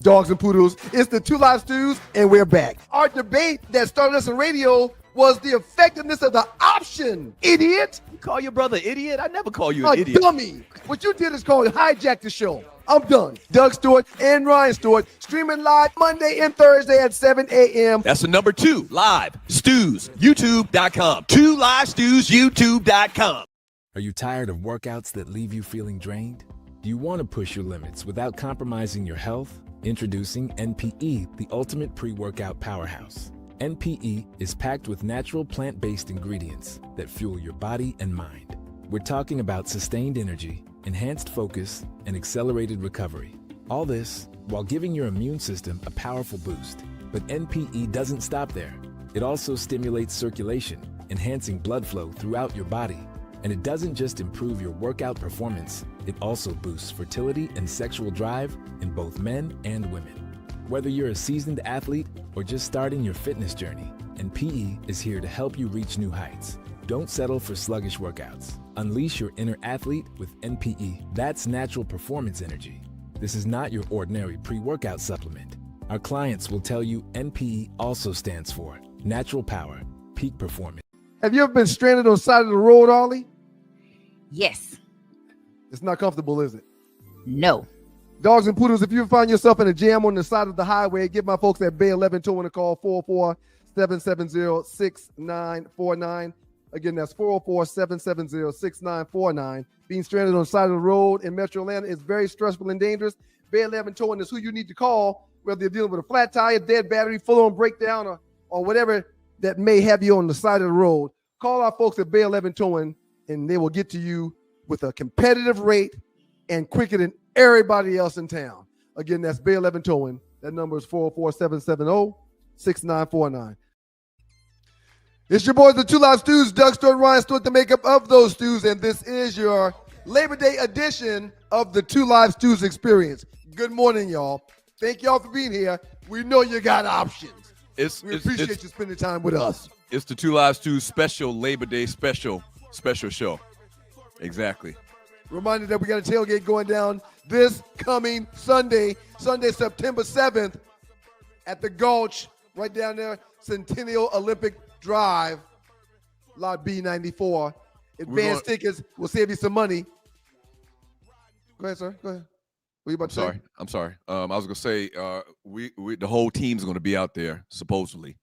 Dogs and poodles, it's the Two Live Stews, and we're back. Our debate that started us on radio was the effectiveness of the option, idiot. You call your brother idiot? I never call you an idiot. Dummy. What you did is called hijack the show. I'm done. Doug Stewart and Ryan Stewart streaming live Monday and Thursday at 7 a.m. That's the number 2 Live Stews, YouTube.com. 2 Live Stews, YouTube.com. Are you tired of workouts that leave you feeling drained? Do you want to push your limits without compromising your health? Introducing NPE, the ultimate pre-workout powerhouse. NPE is packed with natural plant-based ingredients that fuel your body and mind. We're talking about sustained energy, enhanced focus, and accelerated recovery. All this while giving your immune system a powerful boost. But NPE doesn't stop there. It also stimulates circulation, enhancing blood flow throughout your body. And it doesn't just improve your workout performance, it also boosts fertility and sexual drive in both men and women. Whether you're a seasoned athlete or just starting your fitness journey, NPE is here to help you reach new heights. Don't settle for sluggish workouts. Unleash your inner athlete with NPE. That's natural performance energy. This is not your ordinary pre-workout supplement. Our clients will tell you NPE also stands for natural power, peak performance. Have you ever been stranded on the side of the road, Arlie? Yes. It's not comfortable, is it? No. Dogs and poodles, if you find yourself in a jam on the side of the highway, give my folks at Bay 11 Towing a call, 404-770-6949. Again, that's 404-770-6949. Being stranded on the side of the road in Metro Atlanta is very stressful and dangerous. Bay 11 Towing is who you need to call, whether you're dealing with a flat tire, dead battery, full-on breakdown, or whatever that may have you on the side of the road. Call our folks at Bay 11 Towing, and they will get to you with a competitive rate and quicker than everybody else in town. Again, that's Bay 11 Towing. That number is 404-770-6949. It's your boys, the Two Live Stews, Doug Stewart, Ryan Stewart, the makeup of those stews, and this is your Labor Day edition of the Two Live Stews experience. Good morning, y'all. Thank y'all for being here. We know you got options. We appreciate you spending time with us. It's the Two Live Stews special Labor Day special show. Exactly. Reminder that we got a tailgate going down this coming Sunday, September 7th at the Gulch, right down there, Centennial Olympic Drive, Lot B94. Advanced tickets will save you some money. Go ahead, sir. Go ahead. What are you about to say? I'm sorry. I was gonna say we the whole team's gonna be out there supposedly.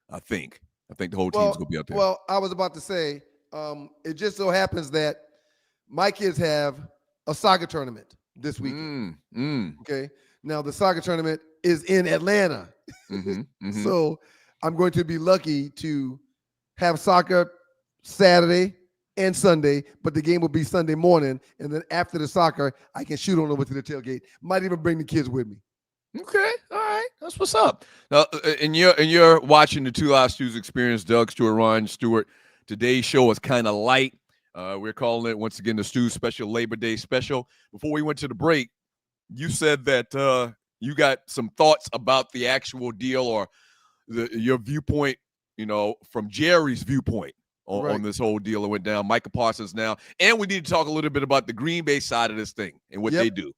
I think the whole team's gonna be out there. Well, I was about to say it just so happens that my kids have a soccer tournament this weekend. Okay. Now the soccer tournament is in Atlanta. So I'm going to be lucky to have soccer Saturday and Sunday, but the game will be Sunday morning. And then after the soccer, I can shoot on over to the tailgate. Might even bring the kids with me. Okay. All right. That's what's up. Now, and you're watching the Two Live Stews experience. Doug Stewart, Ryan Stewart. Today's show is kind of light. We're calling it, once again, the Stews Special Labor Day Special. Before we went to the break, you said that you got some thoughts about the actual deal or your viewpoint, from Jerry's viewpoint on this whole deal that went down. Micah Parsons now. And we need to talk a little bit about the Green Bay side of this thing and what they do.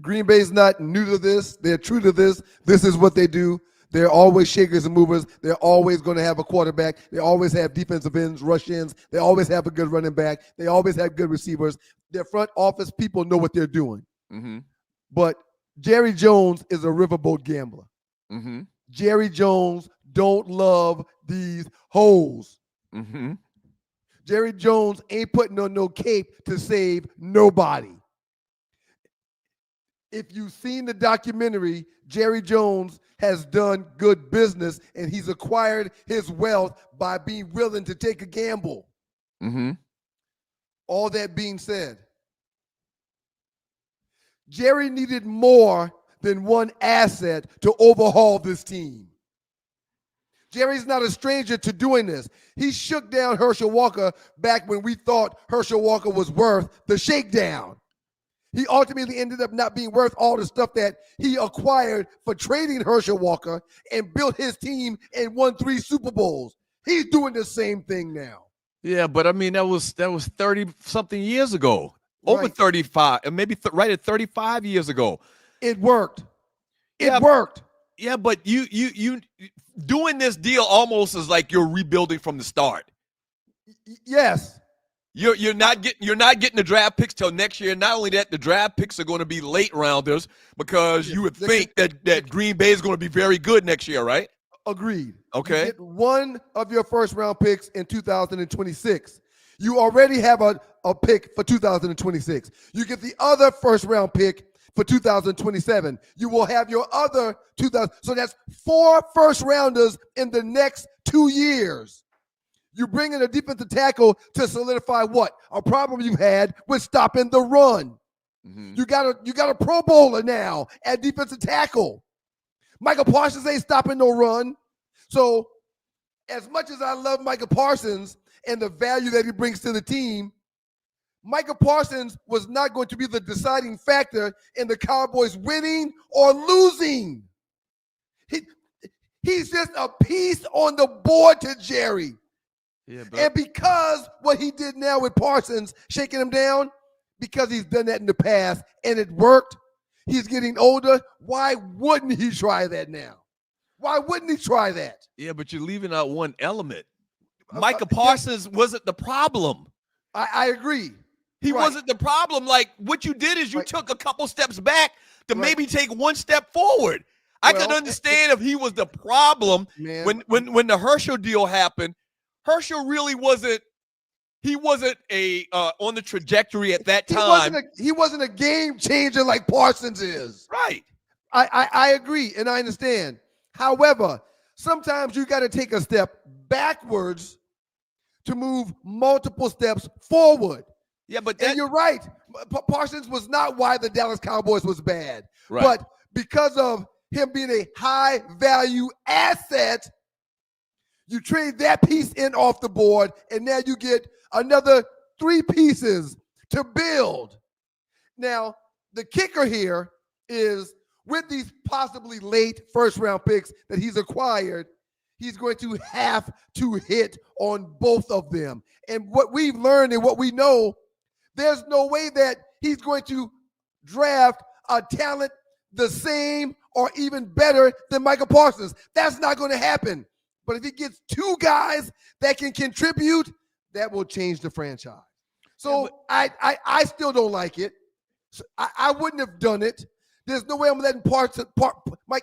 Green Bay's not new to this. They're true to this. This is what they do. They're always shakers and movers. They're always going to have a quarterback. They always have defensive ends, rush ins. They always have a good running back. They always have good receivers. Their front office people know what they're doing. But Jerry Jones is a riverboat gambler. Jerry Jones don't love these hoes. Jerry Jones ain't putting on no cape to save nobody. If you've seen the documentary, Jerry Jones has done good business, and he's acquired his wealth by being willing to take a gamble. All that being said, Jerry needed more than one asset to overhaul this team. Jerry's not a stranger to doing this. He shook down Herschel Walker back when we thought Herschel Walker was worth the shakedown. He ultimately ended up not being worth all the stuff that he acquired for trading Herschel Walker and built his team and won 3 Super Bowls. He's doing the same thing now. Yeah, but I mean, that was 30-something years ago. Over 35, and maybe right at 35 years ago. It worked. It worked. Yeah, but you doing this deal almost is like you're rebuilding from the start. Yes. You're not getting the draft picks till next year. Not only that, the draft picks are going to be late rounders because you would think that Green Bay is going to be very good next year, right? Agreed. Okay. You get one of your first round picks in 2026. You already have a pick for 2026. You get the other first round pick for 2027. You will have your other 2000. So that's 4 first rounders in the next 2 years. You bring in a defensive tackle to solidify what? A problem you've had with stopping the run. You got a Pro Bowler now at defensive tackle. Micah Parsons ain't stopping no run. So as much as I love Micah Parsons and the value that he brings to the team, Micah Parsons was not going to be the deciding factor in the Cowboys winning or losing. He's just a piece on the board to Jerry. Yeah, and because what he did now with Parsons, shaking him down, because he's done that in the past and it worked, he's getting older, why wouldn't he try that now? Why wouldn't he try that? Yeah, but you're leaving out one element. Micah Parsons wasn't the problem. I agree. He wasn't the problem. Like, what you did is you took a couple steps back to maybe take one step forward. I could understand if he was the problem when the Herschel deal happened. Herschel really wasn't on the trajectory at that time. He wasn't a game changer like Parsons is. Right. I agree and I understand. However, sometimes you got to take a step backwards to move multiple steps forward. Yeah, but and you're right. Parsons was not why the Dallas Cowboys was bad. Right. But because of him being a high value asset, you trade that piece in off the board, and now you get another 3 pieces to build. Now, the kicker here is with these possibly late first-round picks that he's acquired, he's going to have to hit on both of them. And what we've learned and what we know, there's no way that he's going to draft a talent the same or even better than Micah Parsons. That's not going to happen. But if he gets two guys that can contribute, that will change the franchise. So I still don't like it. So I wouldn't have done it. There's no way I'm letting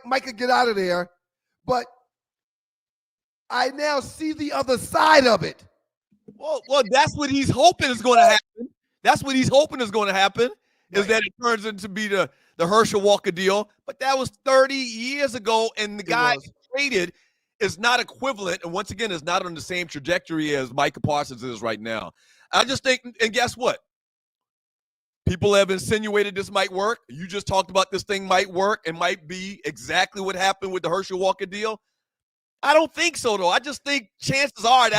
Micah get out of there. But I now see the other side of it. Well, that's what he's hoping is going to happen. That's what he's hoping is going to happen, is Right. that it turns into be the Herschel Walker deal. But that was 30 years ago, and the guy traded is not equivalent, and once again, is not on the same trajectory as Micah Parsons is right now. I just think, and guess what? People have insinuated this might work. You just talked about this thing might work and might be exactly what happened with the Herschel Walker deal. I don't think so, though. I just think chances are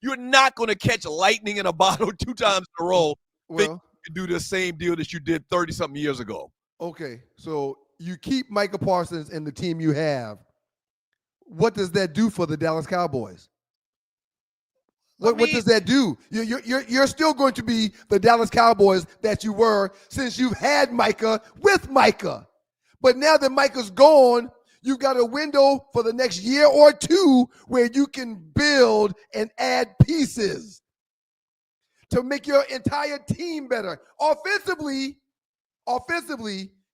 you're not going to catch lightning in a bottle 2 times in a row. Well, Think you can do the same deal that you did 30-something years ago. okay, so you keep Micah Parsons and the team you have. What does that do for the Dallas Cowboys? What does that do? You're still going to be the Dallas Cowboys that you were since you've had Micah with Micah. But now that Micah's gone, you've got a window for the next year or two where you can build and add pieces to make your entire team better. Offensively,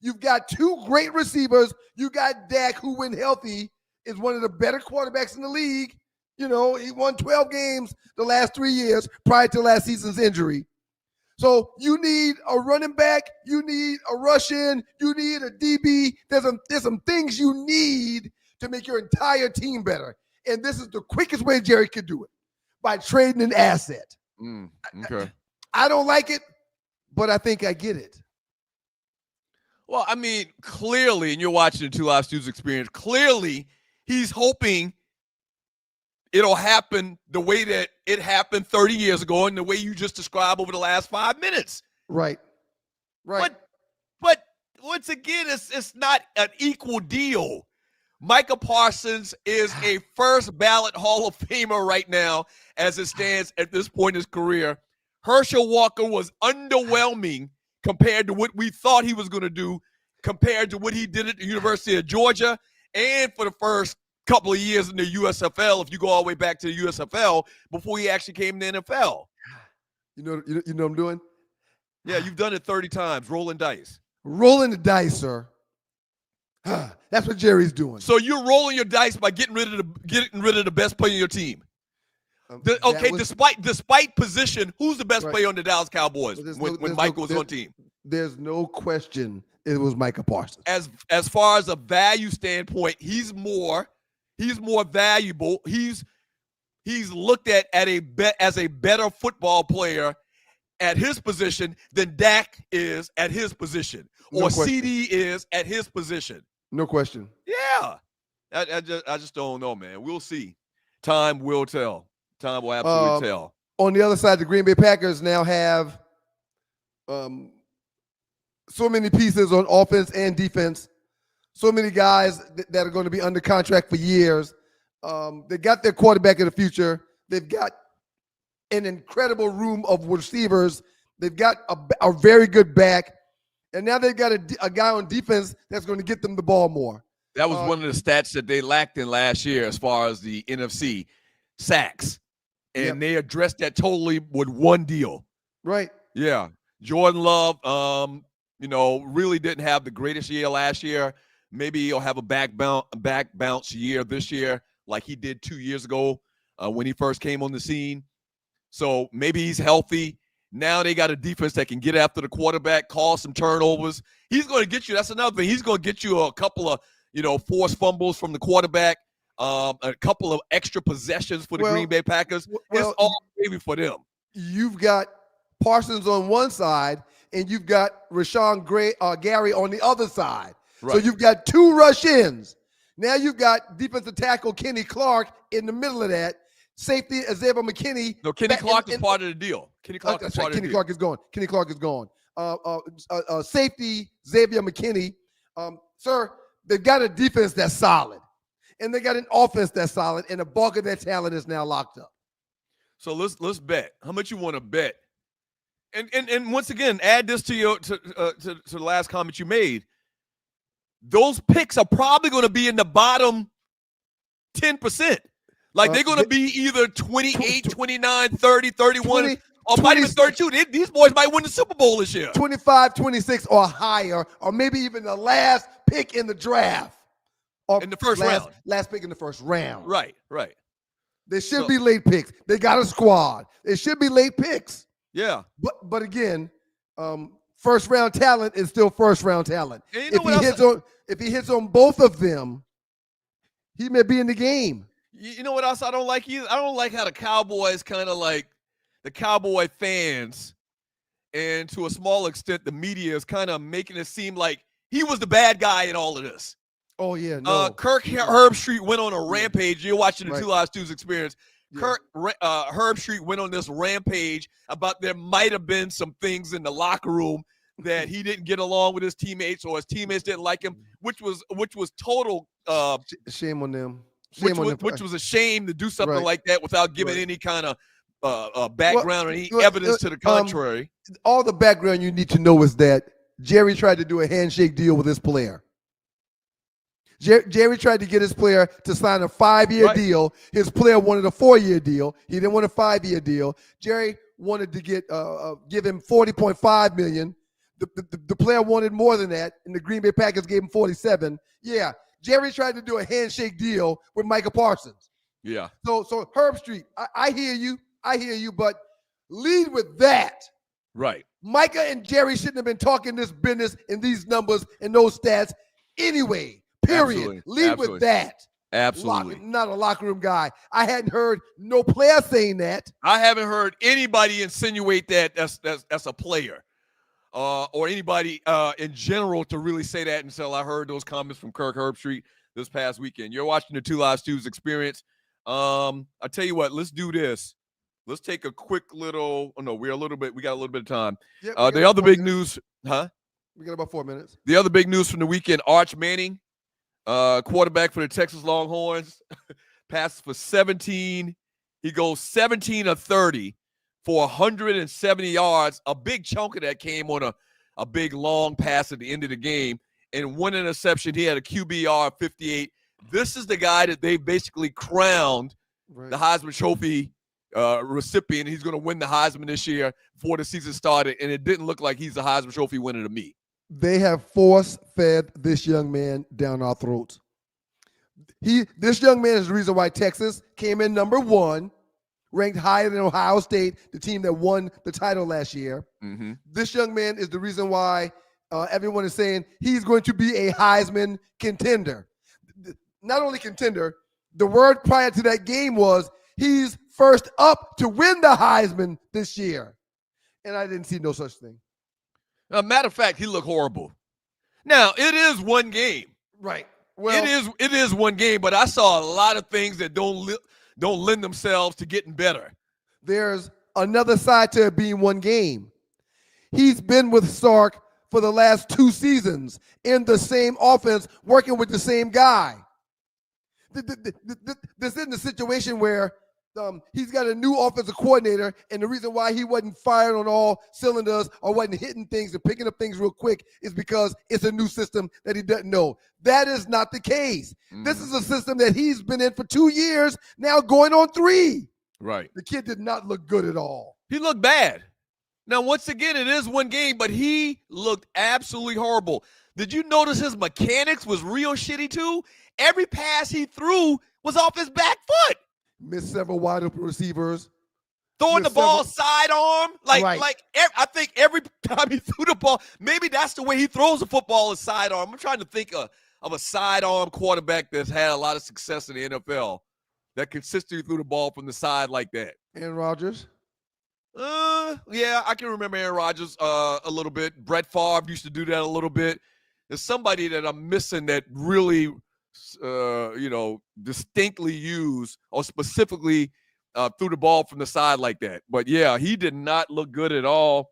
you've got 2 great receivers. You got Dak, who, when healthy, is one of the better quarterbacks in the league. You know, he won 12 games the last 3 years prior to last season's injury. So you need a running back, you need a rush-in, you need a DB. There's some things you need to make your entire team better. And this is the quickest way Jerry could do it, by trading an asset. Okay. I don't like it, but I think I get it. Well, I mean, clearly, and you're watching the 2 Live Studios experience, clearly he's hoping it'll happen the way that it happened 30 years ago and the way you just described over the last 5 minutes. Right. But once again, it's not an equal deal. Micah Parsons is a first ballot Hall of Famer right now as it stands at this point in his career. Herschel Walker was underwhelming compared to what we thought he was going to do, compared to what he did at the University of Georgia, and for the first couple of years in the USFL, if you go all the way back to the USFL, before he actually came to the NFL. You know what I'm doing? Yeah, you've done it 30 times, rolling dice. Rolling the dice, sir. That's what Jerry's doing. So you're rolling your dice by getting rid of the best player on your team. Despite position, who's the best player on the Dallas Cowboys when Micah was on team? There's no question it was Micah Parsons. As far as a value standpoint, he's more valuable. He's looked at as a better football player at his position than Dak is at his position, or CD is at his position. No question. Yeah. I just don't know, man. We'll see. Time will tell. Time will absolutely tell. On the other side, the Green Bay Packers now have so many pieces on offense and defense, so many guys that are going to be under contract for years. They got their quarterback of the future. They've got an incredible room of receivers. They've got a very good back. And now they've got a guy on defense that's going to get them the ball more. That was one of the stats that they lacked in last year as far as the NFC sacks. And they addressed that totally with one deal. Right. Yeah. Jordan Love, really didn't have the greatest year last year. Maybe he'll have a back bounce year this year like he did 2 years ago when he first came on the scene. So maybe he's healthy. Now they got a defense that can get after the quarterback, cause some turnovers. He's going to get you. That's another thing. He's going to get you a couple of, forced fumbles from the quarterback, a couple of extra possessions for the Green Bay Packers. It's all maybe for them. You've got Parsons on one side, and you've got Rashawn Gary on the other side. Right. So you've got 2 rush-ins. Now you've got defensive tackle Kenny Clark in the middle of that. Safety Xavier McKinney. No, Kenny Clark is part of the deal. Kenny Clark is part of the deal. Kenny Clark is gone. Safety Xavier McKinney. Sir, they've got a defense that's solid. and they got an offense that's solid, and the bulk of their talent is now locked up. So let's bet. How much you want to bet? And once again, add this to your to the last comment you made. Those picks are probably going to be in the bottom 10%. Like they're going to be either 28, 29, 30, 31, 20, or might even 32. These boys might win the Super Bowl this year. 25, 26 or higher, or maybe even the last pick in the draft. Or in the first round. Last pick in the first round. Right. There should be late picks. They got a squad. There should be late picks. Yeah. But again, first round talent is still first round talent. And you know If he hits on both of them, he may be in the game. You know what else I don't like either? I don't like how the Cowboys kind of like the Cowboy fans, and to a small extent the media is kind of making it seem like he was the bad guy in all of this. Oh yeah, no. Kirk Herbstreit went on a rampage. You're watching the Two Live Stews experience. Yeah. Kirk Herbstreit went on this rampage about there might have been some things in the locker room that he didn't get along with his teammates, or his teammates didn't like him, which was total shame on them. Which was a shame to do something like that without giving any kind of background or any evidence to the contrary. All the background you need to know is that Jerry tried to do a handshake deal with his player. Jerry tried to get his player to sign a 5-year deal. His player wanted a 4-year deal. He didn't want a 5-year deal. Jerry wanted to give him $40.5 million. The player wanted more than that, and the Green Bay Packers gave him $47. Yeah. Jerry tried to do a handshake deal with Micah Parsons. Yeah. So Herbstreit, I hear you, but lead with that. Right. Micah and Jerry shouldn't have been talking this business and these numbers and those stats anyway. Period. Absolutely. Lead with that. Absolutely. Not a locker room guy. I hadn't heard no player saying that. I haven't heard anybody insinuate that that's a player. Or anybody in general to really say that until I heard those comments from Kirk Herbstreit this past weekend. You're watching the Two Live Stews experience. I tell you what, let's do this. Let's take a quick little. Oh no, we got a little bit of time. Yep, the other big news, huh? We got about 4 minutes. The other big news from the weekend: Arch Manning, quarterback for the Texas Longhorns, passes for 17. He goes 17 of 30. For 170 yards. A big chunk of that came on a big long pass at the end of the game. And one interception, he had a QBR of 58. This is the guy that they basically crowned the Heisman Trophy recipient. He's going to win the Heisman this year before the season started, and it didn't look like he's the Heisman Trophy winner to me. They have force-fed this young man down our throats. This young man is the reason why Texas came in number 1, ranked higher than Ohio State, the team that won the title last year. Mm-hmm. This young man is the reason why everyone is saying he's going to be a Heisman contender. Not only contender, the word prior to that game was he's first up to win the Heisman this year. And I didn't see no such thing. Matter of fact, he looked horrible. Now, it is one game. Right. Well, it is one game, but I saw a lot of things that don't lend themselves to getting better. There's another side to it being one game. He's been with Sark for the last 2 seasons in the same offense, working with the same guy. This isn't a situation where he's got a new offensive coordinator, and the reason why he wasn't firing on all cylinders or wasn't hitting things and picking up things real quick is because it's a new system that he doesn't know. That is not the case. This is a system that he's been in for 2 years, now going on 3. Right. The kid did not look good at all. He looked bad. Now, once again, it is one game, but he looked absolutely horrible. Did you notice his mechanics was real shitty too? Every pass he threw was off his back foot. Missed several wide open receivers. Throwing the ball sidearm. Right. I think every time he threw the ball, maybe that's the way he throws the football is sidearm. I'm trying to think of a sidearm quarterback that's had a lot of success in the NFL that consistently threw the ball from the side like that. Aaron Rodgers? Yeah, I can remember Aaron Rodgers a little bit. Brett Favre used to do that a little bit. There's somebody that I'm missing that really, distinctly used or specifically threw the ball from the side like that. But, yeah, he did not look good at all.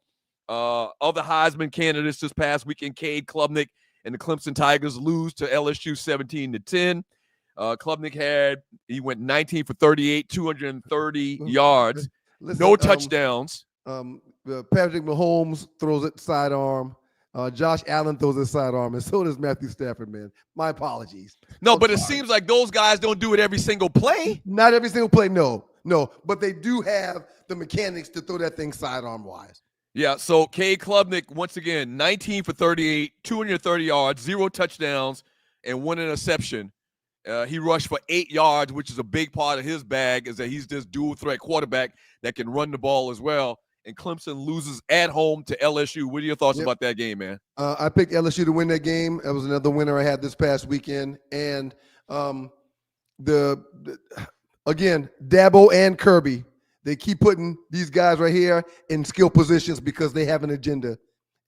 Other Heisman candidates this past weekend, Cade Klubnik and the Clemson Tigers lose to LSU 17-10. Klubnik he went 19 for 38, 230 yards, Listen, no touchdowns. Patrick Mahomes throws it sidearm. Josh Allen throws it sidearm, and so does Matthew Stafford, man. My apologies. No, I'm but it sorry. seems like those guys don't do it every single play. Not every single play, no. But they do have the mechanics to throw that thing sidearm-wise. Yeah, so Cade Klubnik, once again, 19 for 38, 230 yards, 0 touchdowns, and 1 interception. He rushed for 8 yards, which is a big part of his bag, is that he's this dual-threat quarterback that can run the ball as well. And Clemson loses at home to LSU. What are your thoughts about that game, man? I picked LSU to win that game. That was another winner I had this past weekend. And again, Dabo and Kirby, they keep putting these guys right here in skill positions because they have an agenda,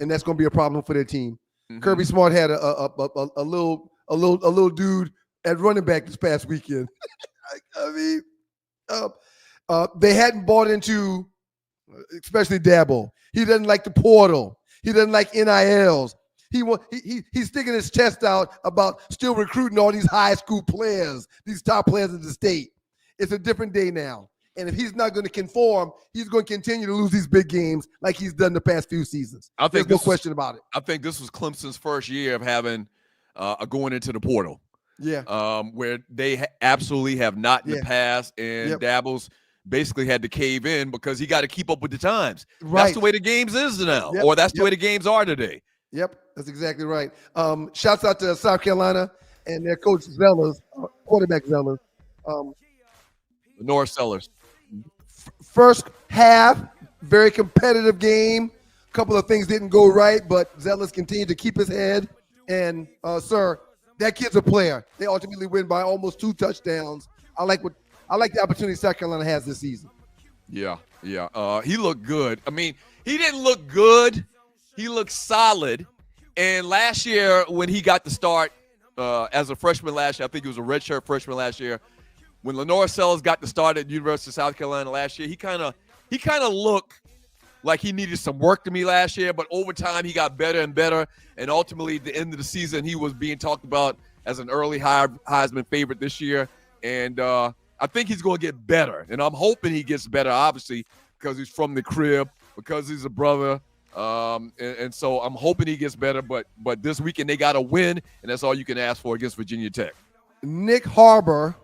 and that's going to be a problem for their team. Mm-hmm. Kirby Smart had a little dude at running back this past weekend. I mean, they hadn't bought into, especially Dabo. He doesn't like the portal. He doesn't like NILs. He's sticking his chest out about still recruiting all these high school players, these top players of the state. It's a different day now. And if he's not going to conform, he's going to continue to lose these big games like he's done the past few seasons. There's no question about it. I think this was Clemson's first year of having going into the portal. Yeah. Where they absolutely have not in the past, and Dabo's basically had to cave in because he got to keep up with the times. Right. That's the way the games is now, or that's the way the games are today. Yep, that's exactly right. Shouts out to South Carolina and their coach Zellers, quarterback Zellers. North Sellers. First half, very competitive game. A couple of things didn't go right, but Zellers continued to keep his head. And, sir, that kid's a player. They ultimately win by almost 2 touchdowns. I like the opportunity South Carolina has this season. Yeah. He looked good. I mean, he didn't look good. He looked solid. And last year when he got the start as a freshman last year, I think he was a redshirt freshman last year, when Lenore Sellers got the start at University of South Carolina last year, he kind of looked like he needed some work to me last year, but over time he got better and better. And ultimately at the end of the season, he was being talked about as an early Heisman favorite this year. And I think he's going to get better. And I'm hoping he gets better, obviously, because he's from the crib, because he's a brother. And so I'm hoping he gets better. But this weekend they got to win, and that's all you can ask for against Virginia Tech. Nick Harbor,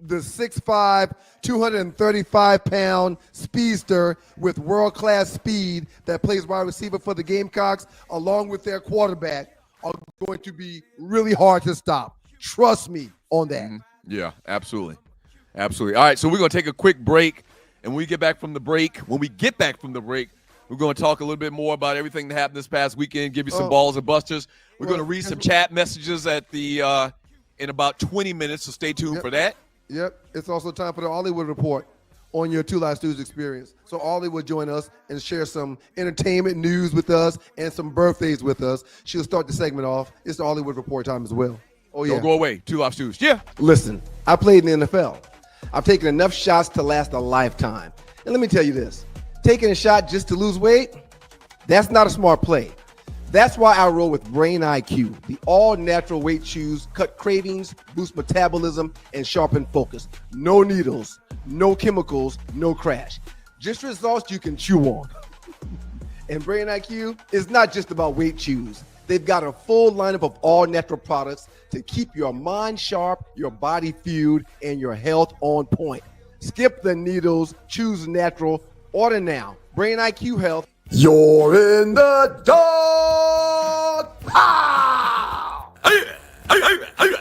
the 6'5", 235-pound speedster with world-class speed that plays wide receiver for the Gamecocks, along with their quarterback, are going to be really hard to stop. Trust me on that. Mm-hmm. Yeah, absolutely. All right, so we're going to take a quick break, and when we get back from the break, we're going to talk a little bit more about everything that happened this past weekend, give you some balls and busters. We're going to read some chat messages at the in about 20 minutes, so stay tuned for that. Yep. It's also time for the Arleywood Report on your Two Live Stews experience. So Arley will join us and share some entertainment news with us and some birthdays with us. She'll start the segment off. It's the Arleywood Report time as well. Oh, yeah. Don't go away. Two Live Stews. Yeah. Listen, I played in the NFL. I've taken enough shots to last a lifetime. And let me tell you this. Taking a shot just to lose weight, that's not a smart play. That's why I roll with Brain IQ, the all-natural weight chews, cut cravings, boost metabolism, and sharpen focus. No needles, no chemicals, no crash. Just results you can chew on. And Brain IQ is not just about weight chews. They've got a full lineup of all-natural products to keep your mind sharp, your body fueled, and your health on point. Skip the needles, choose natural. Order now. Brain IQ Health. You're in the dog pound.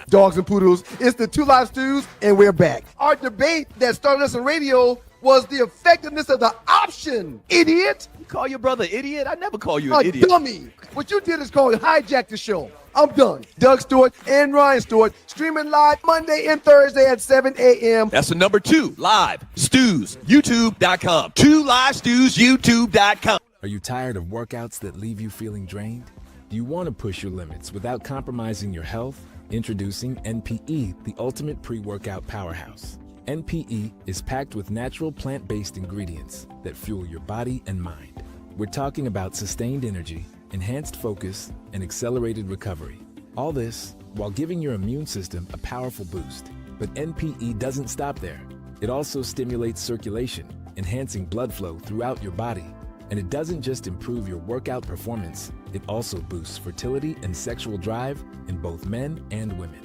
Dogs and poodles, it's the Two Live Stews, and we're back. Our debate that started us on radio was the effectiveness of the option, idiot. You call your brother idiot? I never call you an idiot. Dummy. What you did is called hijack the show. I'm done. Doug Stewart and Ryan Stewart streaming live Monday and Thursday at 7 a.m. That's the number 2 Live Stews, YouTube.com. 2 Live Stews, YouTube.com. Are you tired of workouts that leave you feeling drained? Do you want to push your limits without compromising your health? Introducing NPE, the ultimate pre-workout powerhouse. NPE is packed with natural plant-based ingredients that fuel your body and mind. We're talking about sustained energy, enhanced focus, and accelerated recovery. All this while giving your immune system a powerful boost. But NPE doesn't stop there. It also stimulates circulation, enhancing blood flow throughout your body. And it doesn't just improve your workout performance, it also boosts fertility and sexual drive in both men and women.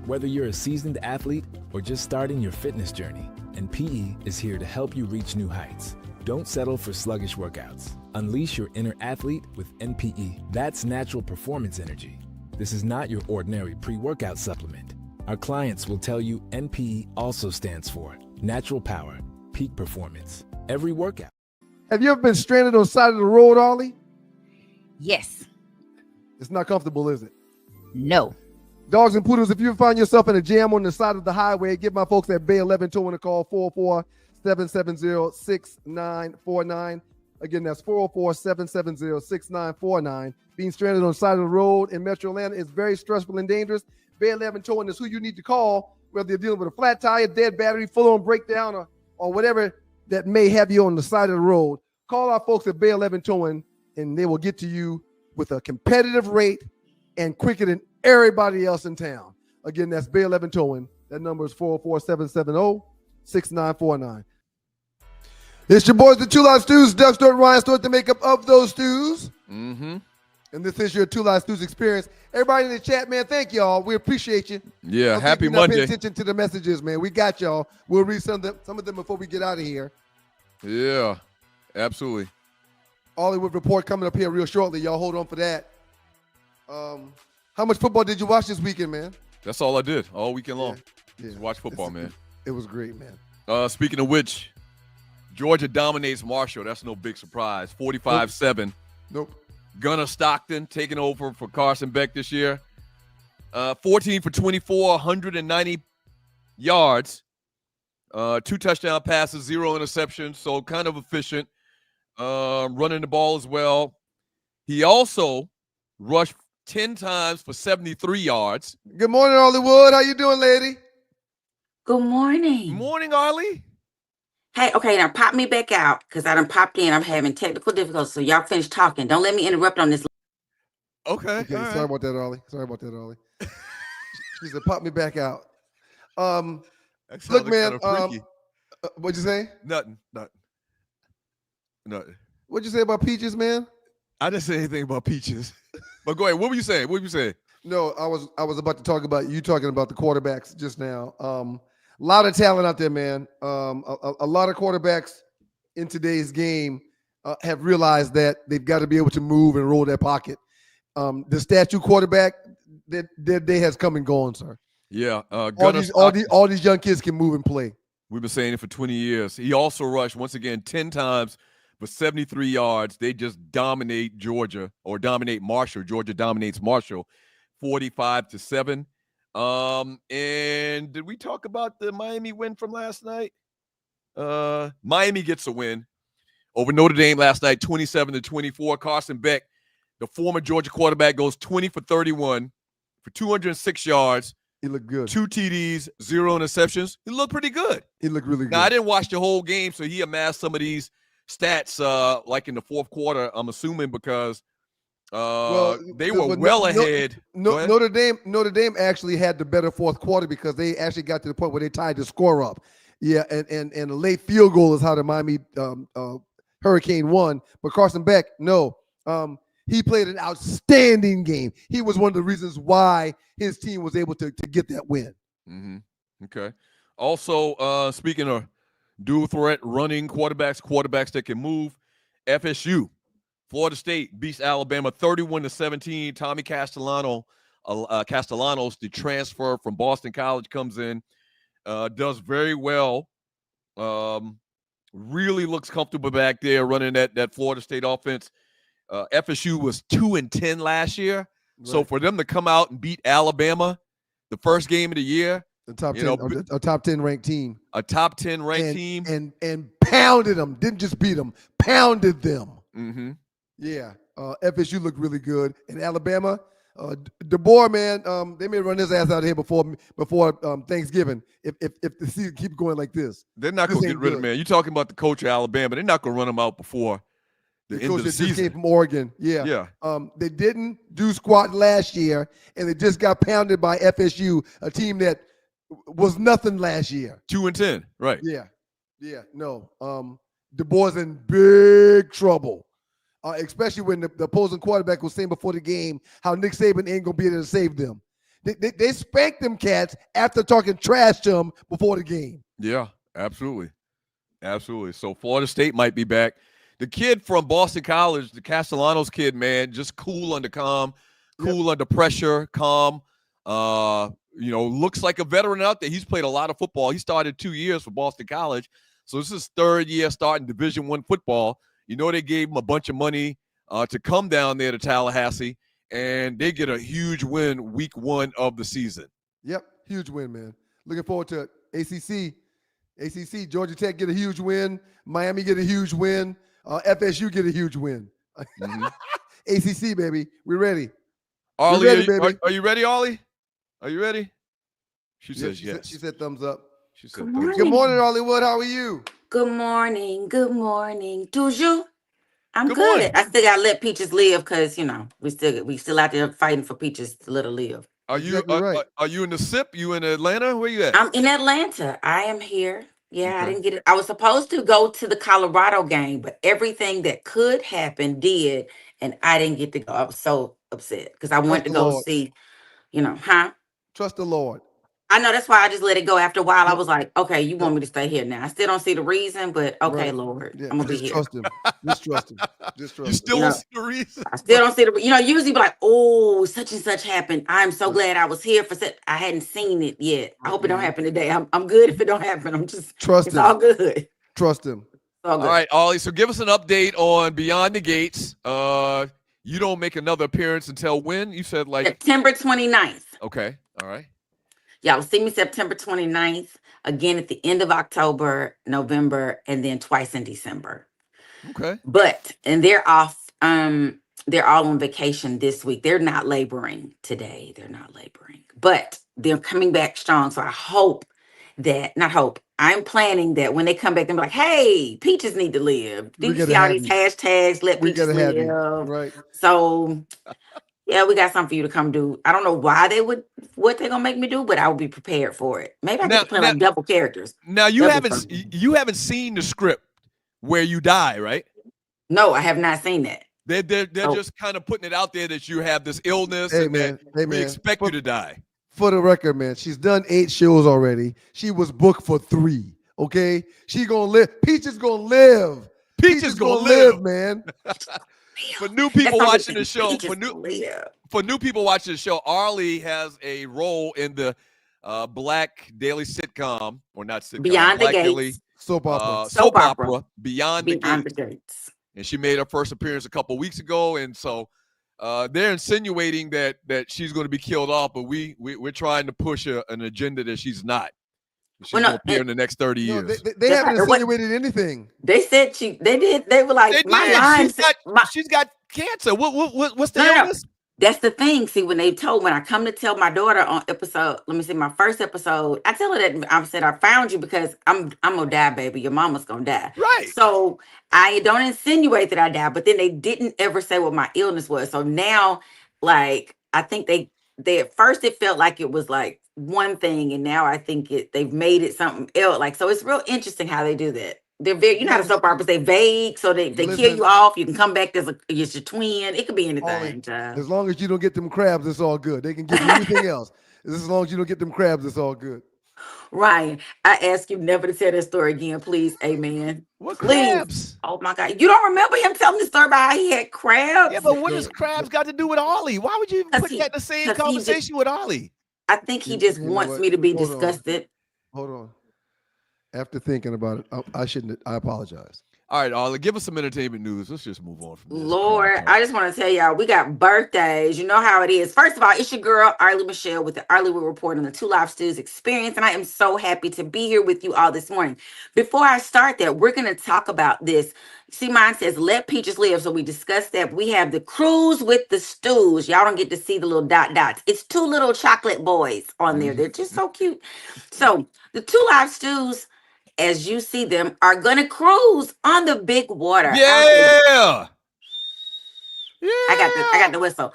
Whether you're a seasoned athlete or just starting your fitness journey, NPE is here to help you reach new heights. Don't settle for sluggish workouts. Unleash your inner athlete with NPE. That's natural performance energy. This is not your ordinary pre-workout supplement. Our clients will tell you NPE also stands for natural power, peak performance, every workout. Have you ever been stranded on the side of the road, Arlie? Yes. It's not comfortable, is it? No. Dogs and poodles, if you find yourself in a jam on the side of the highway, give my folks at Bay 11 Towing a call, 404-770-6949. Again, that's 404-770-6949. Being stranded on the side of the road in Metro Atlanta is very stressful and dangerous. Bay 11 Towing is who you need to call, whether you're dealing with a flat tire, dead battery, full-on breakdown, or whatever that may have you on the side of the road. Call our folks at Bay 11 Towing, and they will get to you with a competitive rate and quicker than everybody else in town. Again, that's Bay 11 Towing. That number is 404-770-6949. It's your boys, the Two Live Stews. Doug Stewart, Ryan Stewart, the makeup of those stews. Mm-hmm. And this is your Two Live Stews experience. Everybody in the chat, man, thank y'all. We appreciate you. Yeah, happy Don't Monday. pay attention to the messages, man. We got y'all. We'll read some of them before we get out of here. Yeah, absolutely. Arleywood report coming up here real shortly. Y'all hold on for that. How much football did you watch this weekend, man? That's all I did all weekend long. Yeah. Just watch football, man. It was great, man. Speaking of which, Georgia dominates Marshall. That's no big surprise. 45-7. Nope. Gunnar Stockton taking over for Carson Beck this year. 14 for 24, 190 yards. 2 touchdown passes, 0 interceptions, so kind of efficient. Running the ball as well. He also rushed 10 times for 73 yards. Good morning, Arleywood. How you doing, lady? Good morning. Morning, Arlie. Hey, okay, now pop me back out because I done popped in. I'm having technical difficulties, so y'all finish talking. Don't let me interrupt on this. Okay. Okay, all right. sorry about that, Arlie. She said, pop me back out. That Look, sounded man, kinda freaky. what'd you say? Nothing. What'd you say about peaches, man? I didn't say anything about peaches. But go ahead. What were you saying? No, I was about to talk about you talking about the quarterbacks just now. A lot of talent out there, man. A lot of quarterbacks in today's game have realized that they've got to be able to move and roll their pocket. The statue quarterback, their day has come and gone, sir. Yeah. All these young kids can move and play. We've been saying it for 20 years. He also rushed, once again, 10 times for 73 yards. They just dominate Georgia or dominate Marshall. Georgia dominates Marshall 45-7. And did we talk about the Miami win from last night? Miami gets a win over Notre Dame last night, 27-24. Carson Beck, the former Georgia quarterback, goes 20 for 31 for 206 yards. He looked good. 2 TDs, 0 interceptions. He looked pretty good. He looked really good. Now, I didn't watch the whole game, so he amassed some of these stats like in the fourth quarter, I'm assuming, because they were well ahead. Notre Dame actually had the better fourth quarter because they actually got to the point where they tied the score up. Yeah, and a late field goal is how the Miami Hurricane won. But Carson Beck, no. He played an outstanding game. He was one of the reasons why his team was able to get that win. Mm-hmm. Okay. Also, speaking of dual threat running quarterbacks that can move, FSU, Florida State beats Alabama 31-17. Tommy Castellanos, the transfer from Boston College, comes in, does very well. Really looks comfortable back there running that Florida State offense. FSU was 2-10 last year. Right. So for them to come out and beat Alabama the first game of the year, a top 10 ranked team. A top 10 ranked team. And pounded them. Didn't just beat them. Pounded them. Mm-hmm. Yeah. FSU looked really good. And Alabama, DeBoer, man, they may run his ass out of here before Thanksgiving if the season keeps going like this. They're not going to get rid of him, man. You're talking about the coach of Alabama. They're not going to run him out before the end of the season. Just came from Oregon. Yeah. They didn't do squat last year, and they just got pounded by FSU, a team that was nothing last year. 2-10, right? Yeah. No. The boys in big trouble. Especially when the opposing quarterback was saying before the game how Nick Saban ain't gonna be able to save them. They spanked them cats after talking trash to them before the game. Yeah, absolutely. So Florida State might be back. The kid from Boston College, the Castellanos kid, man, just cool under under pressure, calm. Looks like a veteran out there. He's played a lot of football. He started 2 years for Boston College, so this is his third year starting Division I football. They gave him a bunch of money to come down there to Tallahassee, and they get a huge win week 1 of the season. Yep, huge win, man. Looking forward to it. ACC, Georgia Tech get a huge win. Miami get a huge win. FSU get a huge win. Mm-hmm. ACC, baby. We're ready. Arlie, ready, baby. Are you ready, Arlie? Are you ready? She says yes. She said thumbs up. She said Good thumbs up. Good morning, Arleywood. How are you? Good morning. Good morning. Toujours. I'm Good good. morning. I still gotta let Peaches live because we still out there fighting for Peaches to let her live. Are you Exactly right. are you in the SIP? You in Atlanta? Where you at? I'm in Atlanta. I am here. Yeah, I Okay. didn't get it. I was supposed to go to the Colorado game, but everything that could happen did, and I didn't get to go. I was so upset because I wanted to the go Lord. see, Trust the Lord. I know that's why I just let it go. After a while, I was like, okay, you want me to stay here now. I still don't see the reason, but okay, Right. Lord, Yeah, I'm gonna be just here. trust him. Just trust him. Just trust You still You don't know, see the reason? I still don't see the, usually be like, oh, such and such happened. I'm so glad I was here for such. I hadn't seen it yet. I hope it don't happen today. I'm good if it don't happen. I'm just, Trust it's him. all good. It's Trust him. all All good. right, Ollie. So give us an update on Beyond the Gates. You don't make another appearance until when? You said September 29th. okay. All right. Y'all will see me September 29th, again at the end of October, November, and then twice in December. Okay. And they're off. They're all on vacation this week. They're not laboring today. They're not laboring, but they're coming back strong. So I hope I'm planning that when they come back, they'll be like, hey, Peaches need to live. We Did you gotta see all have these you. hashtags? Let We Peaches gotta have you. live. Right. So yeah, we got something for you to come do. I don't know what they're gonna make me do, but I will be prepared for it. Maybe I get to play like double characters. Now you That'd be haven't fun. seen the script where you die, right? No, I have not seen that. They're Oh. just kind of putting it out there that you have this illness Hey, and man. that we expect you to die. For the record, man, she's done 8 shows already. She was booked for 3. Okay, she gonna live. Peach is gonna live. Peach is gonna live. man. For new people That's watching not the show, Peaches gonna live. for new people watching the show, Arlie has a role in the black daily sitcom, or not sitcom, Beyond the black daily Gates. Soap opera. soap Soap opera. opera, Beyond the Beyond Gates. the Gates. And she made her first appearance a couple weeks ago, and so they're insinuating that she's going to be killed off, but we're trying to push an agenda that she's not. She's going to appear in the next 30 No, years. they haven't right. What- insinuated anything. They said they did. They were like, They my did. line. She's got cancer. What's the No. illness? That's the thing. See, when I come to tell my daughter on my first episode, I tell her that I said, I found you because I'm gonna die, baby. Your mama's gonna die. Right. So I don't insinuate that I died, but then they didn't ever say what my illness was. So now, like, I think they at first it felt like it was like one thing, and now I think they've made it something else. Like, so it's real interesting how they do that. They're very, you know how the soap operas, they vague, so they kill Listen. you off. You can come back as your twin. It could be anything. Ollie, child. as long as you don't get them crabs, it's all good. They can give you anything else. As long as you don't get them crabs, it's all good. Ryan, I ask you never to tell that story again, please. Amen. What Please. crabs? Oh my God. You don't remember him telling the story about how he had crabs? Yeah, but what does crabs got to do with Ollie? Why would you even 'Cause put that in the same 'cause he conversation with Ollie? I think he You- just you know wants what? me to be Hold on. disgusted. Hold on. After thinking about it, I shouldn't. I apologize. All right, Ollie, give us some entertainment news. Let's just move on from this. Lord, crap I talk. just want to tell y'all, we got birthdays. You know how it is. First of all, it's your girl, Arlie Michelle, with the Arleywood Report on the Two Live Stews Experience. And I am so happy to be here with you all this morning. Before I start that, we're going to talk about this. See, mine says, let Peaches live. So we discussed that. We have the cruise with the stews. Y'all don't get to see the little dots. It's 2 little chocolate boys on there. They're just so cute. So the Two Live Stews, as you see them, are gonna cruise on the big water. Yeah. I got the whistle.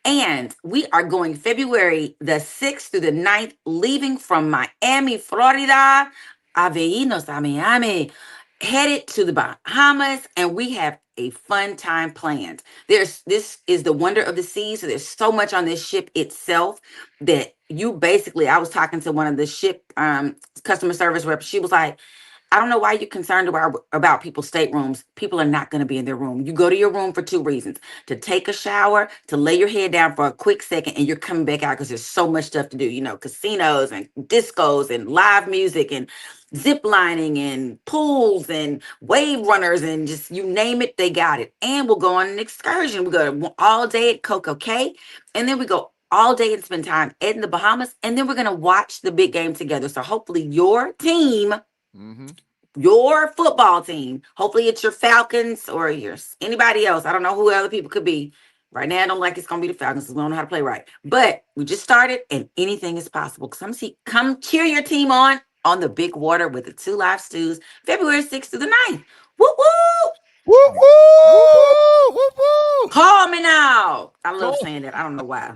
And we are going February the 6th through the 9th, leaving from Miami, Florida, Avenos a Miami, headed to the Bahamas, and we have a fun time planned. This is the wonder of the sea. So there's so much on this ship itself that I was talking to one of the ship customer service reps. She was like, I don't know why you're concerned about people's staterooms. People are not going to be in their room. You go to your room for two reasons: to take a shower, to lay your head down for a quick second, and you're coming back out because there's so much stuff to do. You know, casinos and discos and live music and zip lining and pools and wave runners and just you name it, they got it. And we'll go on an excursion. We go all day at Coco Cay, and then we go all day and spend time in the Bahamas, and then we're going to watch the big game together. So hopefully your team, your football team, hopefully it's your Falcons or anybody else. I don't know who other people could be. Right now, I don't like it's going to be the Falcons because we don't know how to play right. But we just started, and anything is possible. Come cheer your team on the big water with the 2 Live Stews, February 6th through the 9th. Woo woo! Woo woo! Woo woo! Call me now. I love saying that. I don't know why.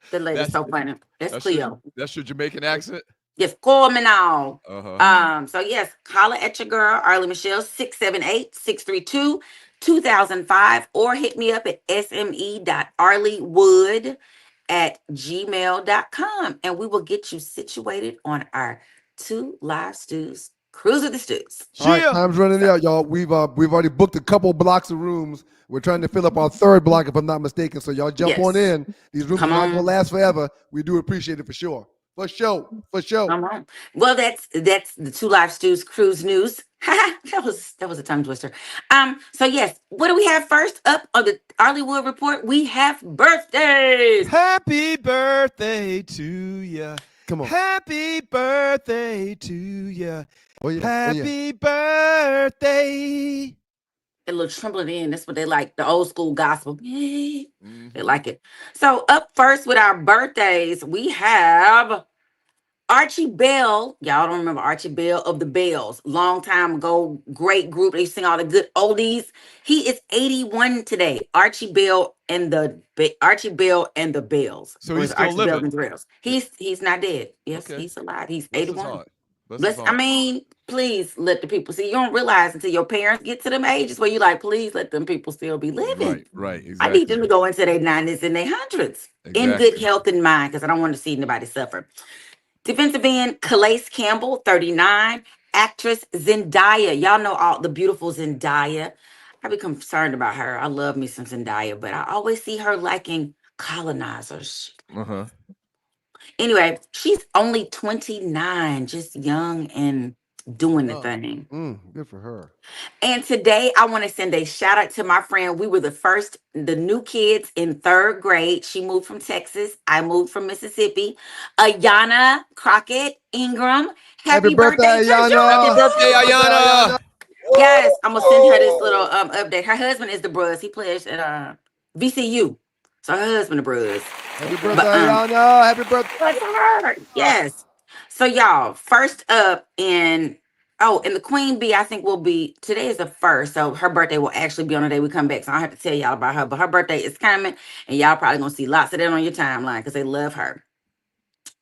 The lady's so funny. That's Cleo. That's your Jamaican accent? Yes, call me now. Uh-huh. So yes, holla at your girl, Arley Michelle, 678-632-2005, or hit me up at sme.arleywood@gmail.com, and we will get you situated on our 2 Live Stews, Cruise with the Stews. All right, time's running out, y'all. We've already booked a couple blocks of rooms. We're trying to fill up our 3rd block, if I'm not mistaken. So y'all jump on in. These rooms are not gonna last forever. We do appreciate it for sure. For sure. Come on. Well, that's the 2 Live Stews Cruise News. that was a tongue twister. So yes, what do we have first up on the Arleywood Report? We have birthdays. Happy birthday to ya. Come on. Happy birthday to ya. Oh, yeah. Happy birthday. A little trembling in. That's what they like. The old school gospel. They like it. So up first with our birthdays, we have Archie Bell. Y'all don't remember Archie Bell of the Bells? Long time ago, great group. They sing all the good oldies. He is 81 today. Archie Bell and the Bells. So he's still Archie living. Bell and the Bells. He's not dead. Yes, Okay. he's alive. He's Bless his 81. heart. Bless his heart. I mean, please let the people see. You don't realize until your parents get to them ages where you like, please let them people still be living. Right. Exactly. I need them to go into their 90s and their 100s in good health and mind, because I don't want to see anybody suffer. Defensive end Calais Campbell, 39. Actress Zendaya. Y'all know all the beautiful Zendaya. I be concerned about her. I love me some Zendaya, but I always see her liking colonizers. Anyway, she's only 29, just young and doing the thing. Good for her. And today I want to send a shout out to my friend. We were the new kids in 3rd grade. She moved from Texas. I moved from Mississippi. Ayana Crockett Ingram. Happy birthday, Ayana. Happy birthday, Ayana. Yes, I'm going to send her this little update. Her husband is the Bruz. He plays at VCU. So her husband the Bruz. Happy birthday, Ayana. Happy birthday. Yes. So y'all, first up in the Queen Bee, I think will be, today is the 1st. So her birthday will actually be on the day we come back. So I don't have to tell y'all about her, but her birthday is coming, and y'all probably gonna see lots of that on your timeline because they love her.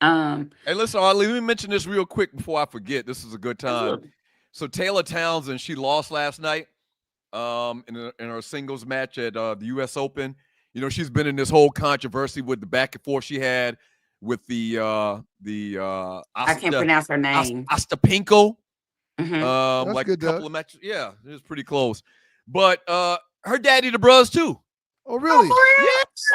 Hey, listen, Arley, let me mention this real quick before I forget. This is a good time. So Taylor Townsend, she lost last night in her singles match at the U.S. Open. You know, she's been in this whole controversy with the back and forth she had with the I can't pronounce her name. Ostapenko. Like a couple of matches. Yeah, it was pretty close. But her daddy the Bruz too. Oh, really?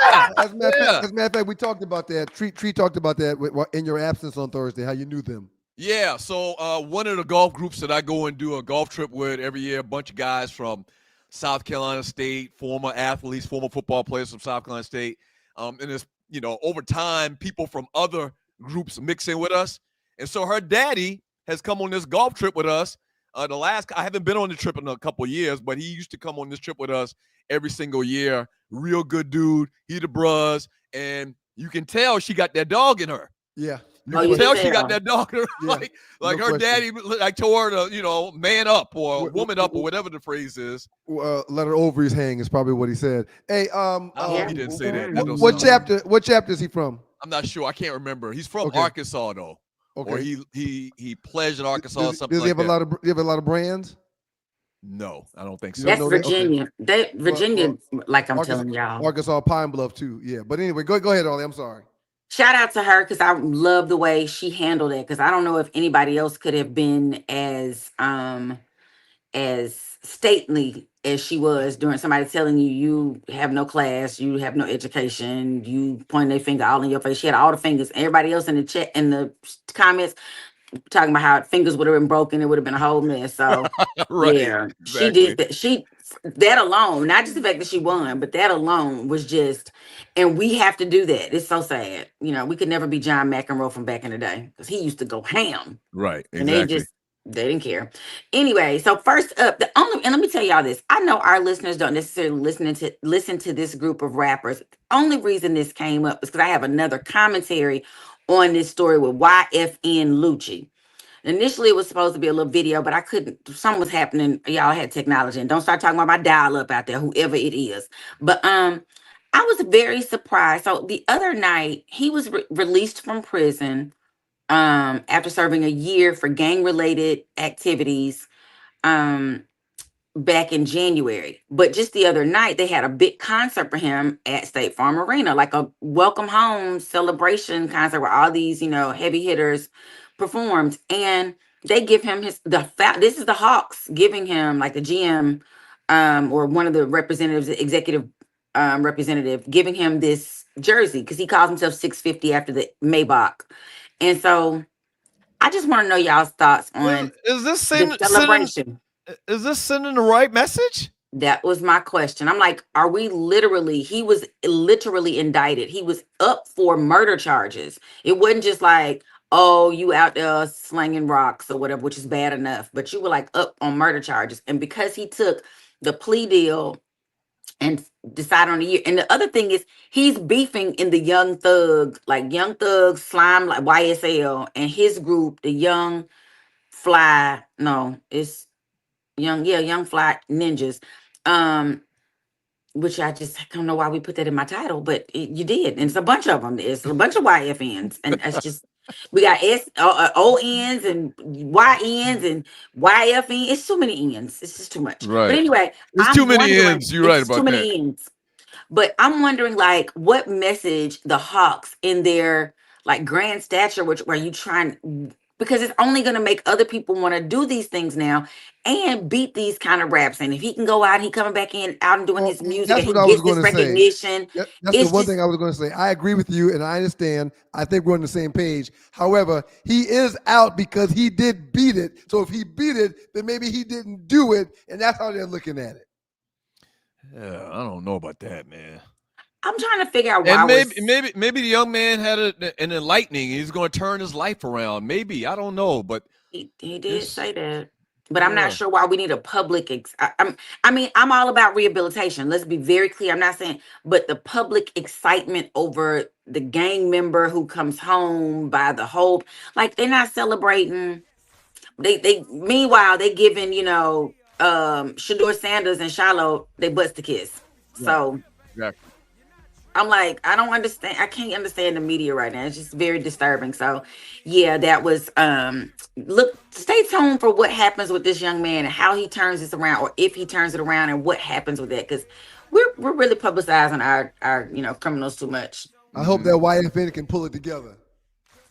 Yeah. As a matter of fact, we talked about that. Tree talked about that in your absence on Thursday, how you knew them. Yeah, so one of the golf groups that I go and do a golf trip with every year, a bunch of guys from South Carolina State, former athletes, former football players from South Carolina State. And it's, you know, over time, people from other groups mix in with us. And so her daddy has come on this golf trip with us. I haven't been on the trip in a couple of years, but he used to come on this trip with us every single year. Real good dude. He the Bruz. And you can tell she got that dog in her. Yeah. Oh, You you can tell can she got tell. that dog. Yeah, Like no her question. daddy, like told her to, man up or Wh- woman wh- up or whatever the phrase is. Let her ovaries hang is probably what he said. Hey, I hope Yeah. he didn't say that. That Mm. don't what sound right. chapter? What chapter is he from? I'm not sure. I can't remember. He's from Okay. Arkansas though, or Okay. he pledged in Arkansas or something Does he like have a that. lot of? Do you have a lot of brands? No, I don't think You so. don't That's know that? Okay. Virginia. Virginia, like I'm Arkansas, telling y'all. Arkansas Pine Bluff too. Yeah. But anyway, go ahead, Ollie. I'm sorry. Shout out to her because I love the way she handled it. Because I don't know if anybody else could have been as stately as she was during somebody telling you you have no class, you have no education, you point their finger all in your face. She had all the fingers. Everybody else in the chat in the comments talking about how fingers would have been broken, it would have been a whole mess. So Right. yeah, she Exactly. did that. That alone, not just the fact that she won, but that alone was just, and we have to do that. It's so sad. We could never be John McEnroe from back in the day because he used to go ham. Right. And Exactly. they didn't care. Anyway, so first up, and let me tell y'all this. I know our listeners don't necessarily listen to this group of rappers. The only reason this came up is because I have another commentary on this story with YFN Lucci. Initially, it was supposed to be a little video, but I couldn't. Something was happening. Y'all had technology, and don't start talking about my dial-up out there, whoever it is. But I was very surprised. So the other night, he was released from prison after serving a year for gang-related activities. Back in January. But just the other night, they had a big concert for him at State Farm Arena, like a welcome home celebration concert where all these, heavy hitters performed. And they give him this is the Hawks giving him, like the GM or one of the representatives, the executive representative, giving him this jersey because he calls himself 650 after the Maybach. And so I just want to know y'all's thoughts on Is this the celebration. Is this sending the right message? That was my question. I'm like, he was literally indicted. He was up for murder charges. It wasn't just like, oh, you out there slinging rocks or whatever, which is bad enough. But you were like up on murder charges. And because he took the plea deal and decided on a year. And the other thing is he's beefing in the Young Thug Slime, like YSL, and his group, the Young Fly. No, it's Young Fly Ninjas. Which I don't know why we put that in my title, but you did. And it's a bunch of them. It's a bunch of YFNs. And that's just, we got ONs and YNs and YFN. It's too many N's. It's just too much. Right. But anyway, There's too many ends. You're right about too many that. N's. But I'm wondering, like, what message the Hawks in their like grand stature, where you trying, because it's only going to make other people want to do these things now and beat these kind of raps. And if he can go out, he coming back out and doing his music, That's and he what I was gets this going to say. recognition. That's the one thing I was going to say. I agree with you, and I understand. I think we're on the same page. However, he is out because he did beat it. So if he beat it, then maybe he didn't do it, and that's how they're looking at it. Yeah, I don't know about that, man. I'm trying to figure out why. And maybe the young man had an enlightening. He's going to turn his life around. Maybe, I don't know, but he did say that. But I'm not sure why we need a public. I'm all about rehabilitation. Let's be very clear. I'm not saying, but the public excitement over the gang member who comes home by the hope, like they're not celebrating. Meanwhile they giving Shador Sanders and Shiloh they butts to kiss. So exactly. I'm like, I don't understand. I can't understand the media right now. It's just very disturbing. So yeah, that was look, stay tuned for what happens with this young man and how he turns this around, or if he turns it around, and what happens with that, because we're really publicizing our criminals too much. I hope that YFN can pull it together.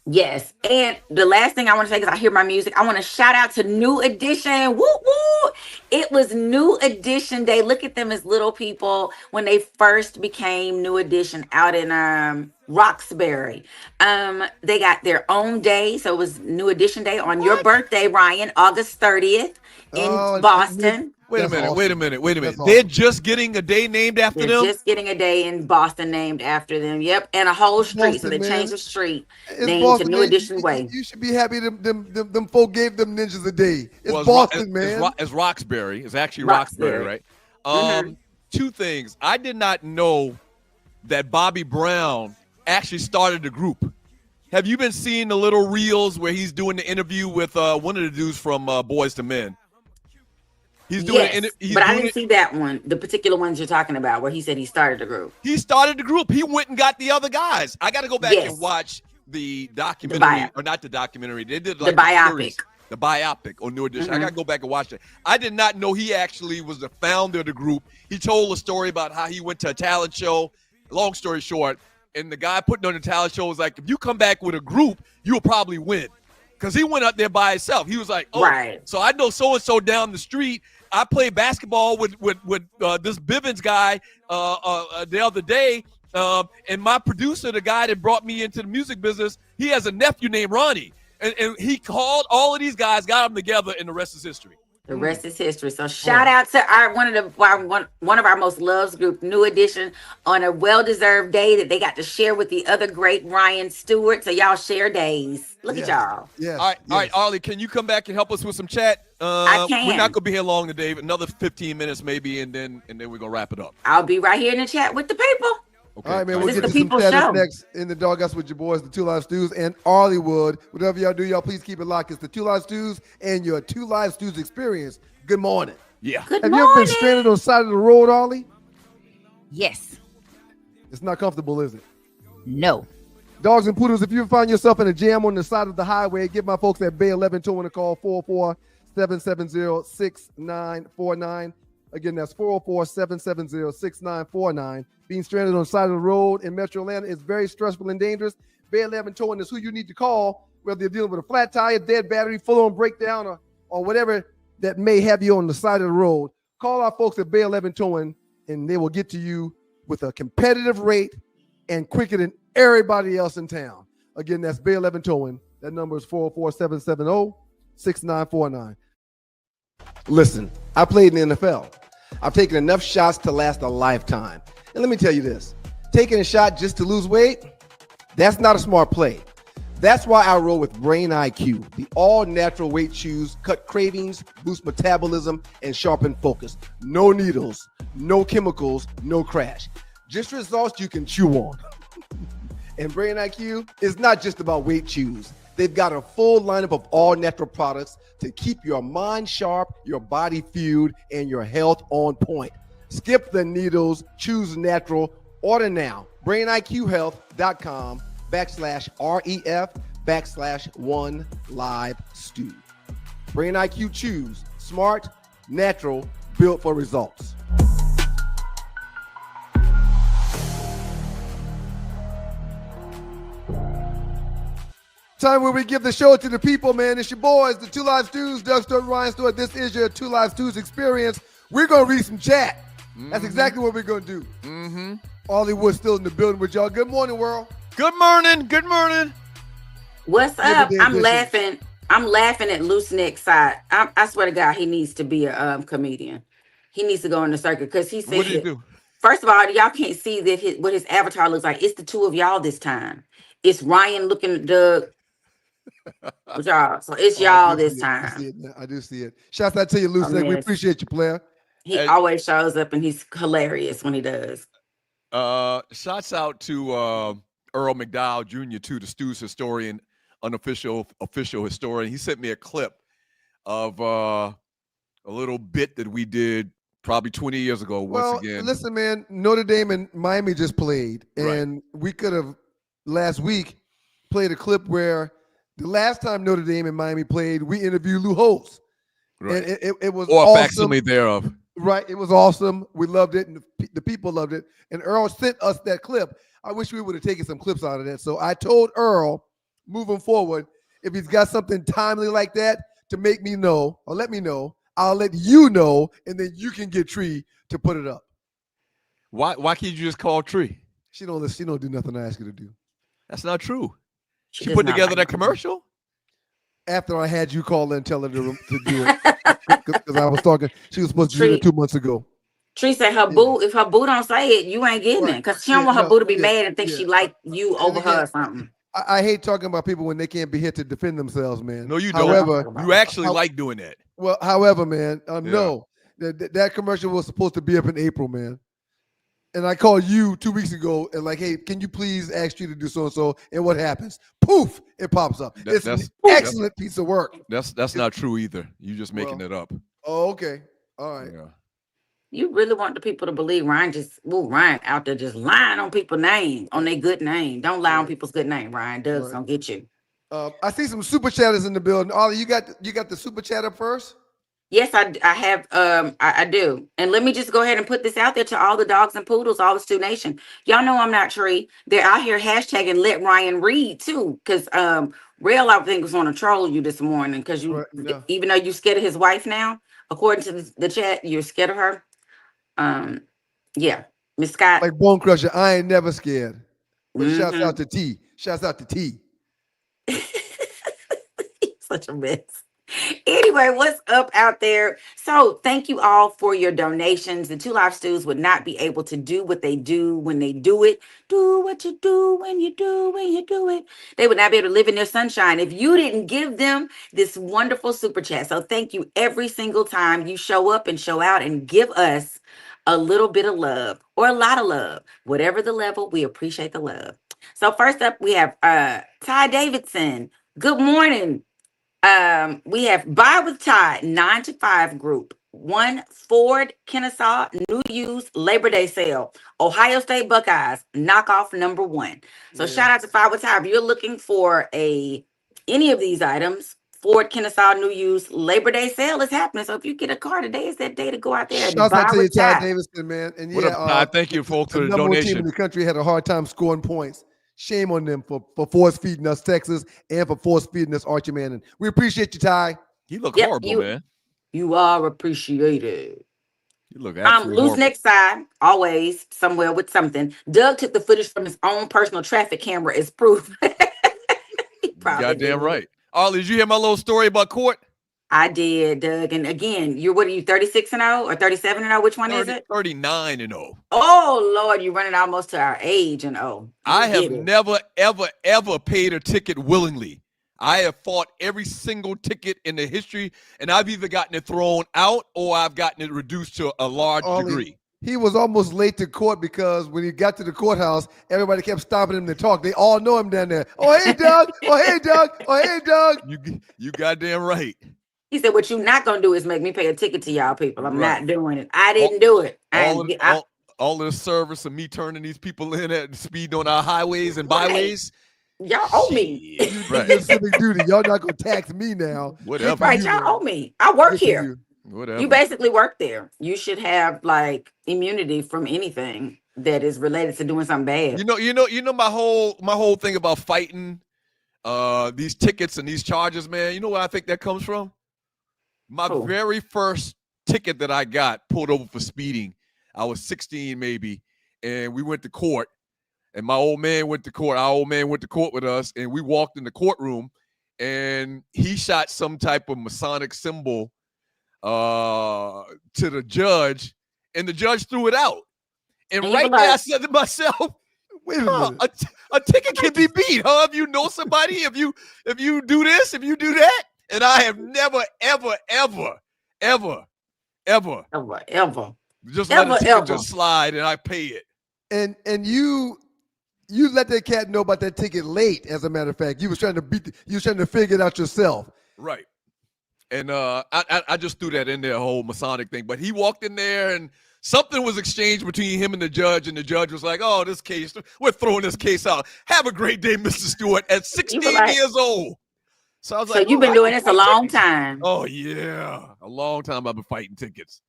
Yes. And the last thing I want to say, because I hear my music, I want to shout out to New Edition. Woo woo! It was New Edition Day. Look at them as little people when they first became New Edition out in Roxbury. They got their own day. So it was New Edition Day on your birthday, Ryan, August 30th in Boston. Wait a minute. That's They're awesome. just getting a day named after They're them? just getting a day in Boston named after them. Yep. And a whole street. So Boston, they man. changed the street It's named Boston, to New man. Edition Way. You should be happy them folk gave them ninjas a day. It's Well, Boston, man. It's Roxbury. It's actually Roxbury. Roxbury, right? Mhm. Two things. I did not know that Bobby Brown actually started the group. have you been seeing the little reels where he's doing the interview with one of the dudes from Boys to Men? He's doing but I didn't see that one, the particular ones you're talking about, where he said he started the group. He started the group. He went and got the other guys. I got to go back and watch the documentary, or not the documentary. They did like the biopic. The biopic on New Edition. I got to go back and watch it. I did not know he actually was the founder of the group. He told a story about how he went to a talent show. Long story short, and the guy putting on the talent show was like, if you come back with a group, you'll probably win. Because he went out there by himself. He was like, oh, right. So I know so-and-so down the street. I played basketball with this Bivens guy the other day, and my producer, the guy that brought me into the music business, he has a nephew named Ronnie, and he called all of these guys, got them together, and the rest is history. The rest is history. So shout out to one of our most loved group, New Edition, on a well-deserved day that they got to share with the other great Ryan Stewart. So y'all share days. Look at y'all. Yeah. All right, Arlie, can you come back and help us with some chat? I can. We're not gonna be here long today, but another 15 minutes maybe, and then we're gonna wrap it up. I'll be right here in the chat with the people. Okay. All right, man. We'll This get is to the some people's status show. next in the Doghouse with your boys, the Two Live Stews and Arleywood. Whatever y'all do, y'all please keep it locked. It's the Two Live Stews and your Two Live Stews experience. Good morning. Yeah. Good Have morning. you ever been stranded on the side of the road, Arlie? Yes. It's not comfortable, is it? No. Dogs and poodles, if you find yourself in a jam on the side of the highway, give my folks at Bay 11 Towing a call, 404-770-6949. Again, that's 404-770-6949. Being stranded on the side of the road in Metro Atlanta is very stressful and dangerous. Bay 11 Towing is who you need to call, whether you're dealing with a flat tire, dead battery, full-on breakdown, or whatever that may have you on the side of the road. Call our folks at Bay 11 Towing, and they will get to you with a competitive rate and quicker than everybody else in town. Again, that's Bay 11 Towing. That number is 404-770-6949. Listen, I played in the NFL. I've taken enough shots to last a lifetime. And let me tell you this, taking a shot just to lose weight, that's not a smart play. That's why I roll with Brain IQ. The all-natural weight chews cut cravings, boost metabolism, and sharpen focus. No needles, no chemicals, no crash. Just results you can chew on. And Brain IQ is not just about weight chews. They've got a full lineup of all-natural products to keep your mind sharp, your body fueled, and your health on point. Skip the needles, choose natural. Order now. BrainIQHealth.com/REF/1LiveStew. Brain IQ Chews. Smart, natural, built for results. Time where we give the show to the people, man. It's your boys, the Two Live Stews, Doug Stewart, Ryan Stewart. This is your Two Live Stews experience. We're going to read some chat. That's exactly what we're going to do. Arleywood still in the building with y'all. Good morning, world. Good morning. Good morning. What's up? Everyday I'm edition. laughing at Loose Nick's side. I swear to God, he needs to be a comedian. He needs to go on the circuit because he said, What did you do? first of all, y'all can't see that what his avatar looks like. It's the two of y'all this time. It's Ryan looking at Doug. With y'all. So it's y'all this time. I do see it. Shouts out to you, Loose Nick. We appreciate you, player. He always shows up and he's hilarious when he does. Shouts out to Earl McDowell Jr. too, the Stews historian, unofficial historian. He sent me a clip of a little bit that we did probably 20 years ago. Once again, listen, man. Notre Dame and Miami just played, and we could have last week played a clip where the last time Notre Dame and Miami played, we interviewed Lou Holtz. right. And it was Or awesome. a facsimile thereof. Right. It was awesome. We loved it. And the people loved it. And Earl sent us that clip. I wish we would have taken some clips out of that. So I told Earl, moving forward, if he's got something timely like that to make me know or let me know, I'll let you know, and then you can get Tree to put it up. Why can't you just call Tree? She don't do nothing I ask her to do. That's not true. She does put not together like that it. commercial? After I had you call her and tell her to do it. Because I was talking, she was supposed to do it 2 months ago. Tree said her boo, if her boo don't say it, you ain't getting it. Because she don't want her boo to be mad and think she like you over her or something. I hate talking about people when they can't be here to defend themselves, man. No, you don't. However, You actually like doing that. well, however, man, no, that commercial was supposed to be up in April, man. and I called you 2 weeks ago and like, hey, can you please ask you to do so and so? And what happens? Poof! It pops up. It's an excellent piece of work. That's not true either. You just making it up. Oh, okay. All right. Yeah. You really want the people to believe Ryan out there just lying on people's name, on their good name. Don't lie on people's good name, Ryan. Doug's gonna get you. I see some super chatters in the building. Ollie, you got the super chat up first? Yes, I have. I do. And let me just go ahead and put this out there to all the dogs and poodles, all the Stu Nation. Y'all know I'm not Tree. They're out here hashtagging let Ryan read too. Because Rail, I think, was on a troll you this morning because even though you're scared of his wife now, according to the chat, you're scared of her. Yeah, Miss Scott. Like Bone Crusher, I ain't never scared. But shouts out to T. Shouts out to T. Such a mess. Anyway, what's up out there? So thank you all for your donations. The Two Live Stews would not be able to do what they do when they do it. Do what you do when you do it. They would not be able to live in their sunshine if you didn't give them this wonderful super chat. So thank you every single time you show up and show out and give us a little bit of love or a lot of love. Whatever the level, we appreciate the love. So first up, we have Ty Davidson. Good morning. We have Buy with Ty 9 to 5 group. 1 Ford Kennesaw New Use Labor Day sale. Ohio State Buckeyes knockoff number 1. So shout out to Buy with Ty. If you're looking for any of these items, Ford Kennesaw New Use Labor Day sale is happening. So if you get a car today, is that day to go out there and buy with Ty. Davidson, man. And what up, Ty? Thank you, folks, for the number donation. Team in the country had a hard time scoring points. Shame on them for force feeding us Texas and for force feeding us Archie Manning. We appreciate you, Ty. You look horrible, man. You are appreciated. You look absolutely loose horrible. next side, always somewhere with something. Doug took the footage from his own personal traffic camera as proof. Goddamn right. Ollie, did you hear my little story about court? I did, Doug. And again, what are you, 36-0 or 37-0? Which one is it? 39-0. Oh, Lord, you're running almost to our age and I have never, ever, ever paid a ticket willingly. I have fought every single ticket in the history, and I've either gotten it thrown out or I've gotten it reduced to a large degree. He was almost late to court because when he got to the courthouse, everybody kept stopping him to talk. They all know him down there. Oh, hey, Doug. Oh, hey, Doug. Oh, hey, Doug. You goddamn right. He said, what you're not going to do is make me pay a ticket to y'all people. I'm not doing it. I didn't do it. All of the service of me turning these people in at speed on our highways and byways. Y'all owe me. Right. Civic duty. Y'all not going to tax me now. Whatever. Right, y'all owe me. I work here. Whatever. You basically work there. You should have like immunity from anything that is related to doing something bad. You know my whole thing about fighting these tickets and these charges, man. You know where I think that comes from? My very first ticket that I got pulled over for speeding, I was 16 maybe, and we went to court, and my old man went to court. Our old man went to court with us, and we walked in the courtroom, and he shot some type of Masonic symbol to the judge, and the judge threw it out. And right there, I said to myself, wait a minute. A ticket can be beat, huh? If you know somebody, if you do this, if you do that. And I have never, ever just let the ticket just slide and I pay it. And you let that cat know about that ticket late, as a matter of fact. You was trying to figure it out yourself. Right. And I just threw that in there, whole Masonic thing. But he walked in there and something was exchanged between him and the judge was like, oh, this case, we're throwing this case out. Have a great day, Mr. Stewart, at 16 years old. So I was like, you've been doing this a long time. Oh, yeah. A long time I've been fighting tickets.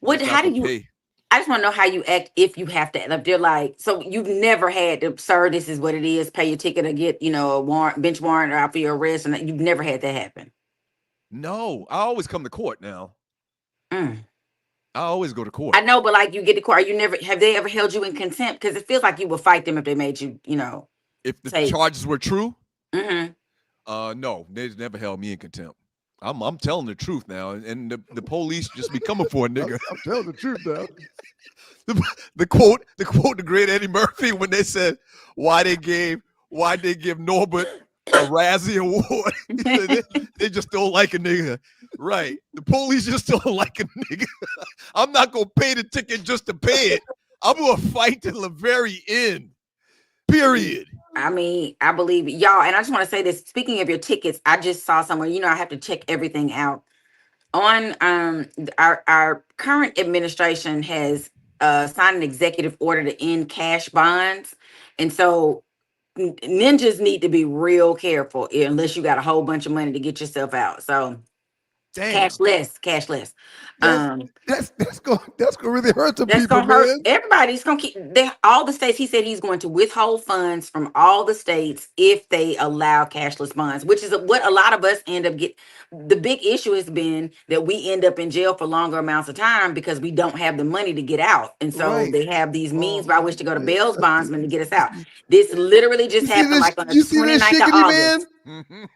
How do you pay? I just want to know how you act if you have to. If they're like, so you've never had to, sir, this is what it is, pay your ticket or get, a warrant, bench warrant or out for your arrest, and you've never had that happen. No, I always come to court now. I always go to court. I know, but like you get to court, have they ever held you in contempt? Because it feels like you would fight them if they made you, If the charges were true? Mm-hmm. No, they never held me in contempt. I'm telling the truth now, and the police just be coming for a nigga. I'm telling the truth now. the quote the great Eddie Murphy when they said why they gave Norbert a Razzie Award. they just don't like a nigga. Right. The police just don't like a nigga. I'm not gonna pay the ticket just to pay it. I'm gonna fight till the very end. Period. I mean, I believe it. Y'all, and I just want to say this. Speaking of your tickets, I just saw somewhere, I have to check everything out. On our current administration has signed an executive order to end cash bonds. And so ninjas need to be real careful unless you got a whole bunch of money to get yourself out. So Damn. cashless. That's gonna really hurt the That's people, gonna hurt man. everybody. It's gonna keep all the states. He said he's going to withhold funds from all the states if they allow cashless bonds, which is what a lot of us end up get. The big issue has been that we end up in jail for longer amounts of time because we don't have the money to get out, and so Right. they have these means Oh, by which to go to man. bail's bondsman to get us out. This literally just happened like on the You see this 29th of shiggity, August. man?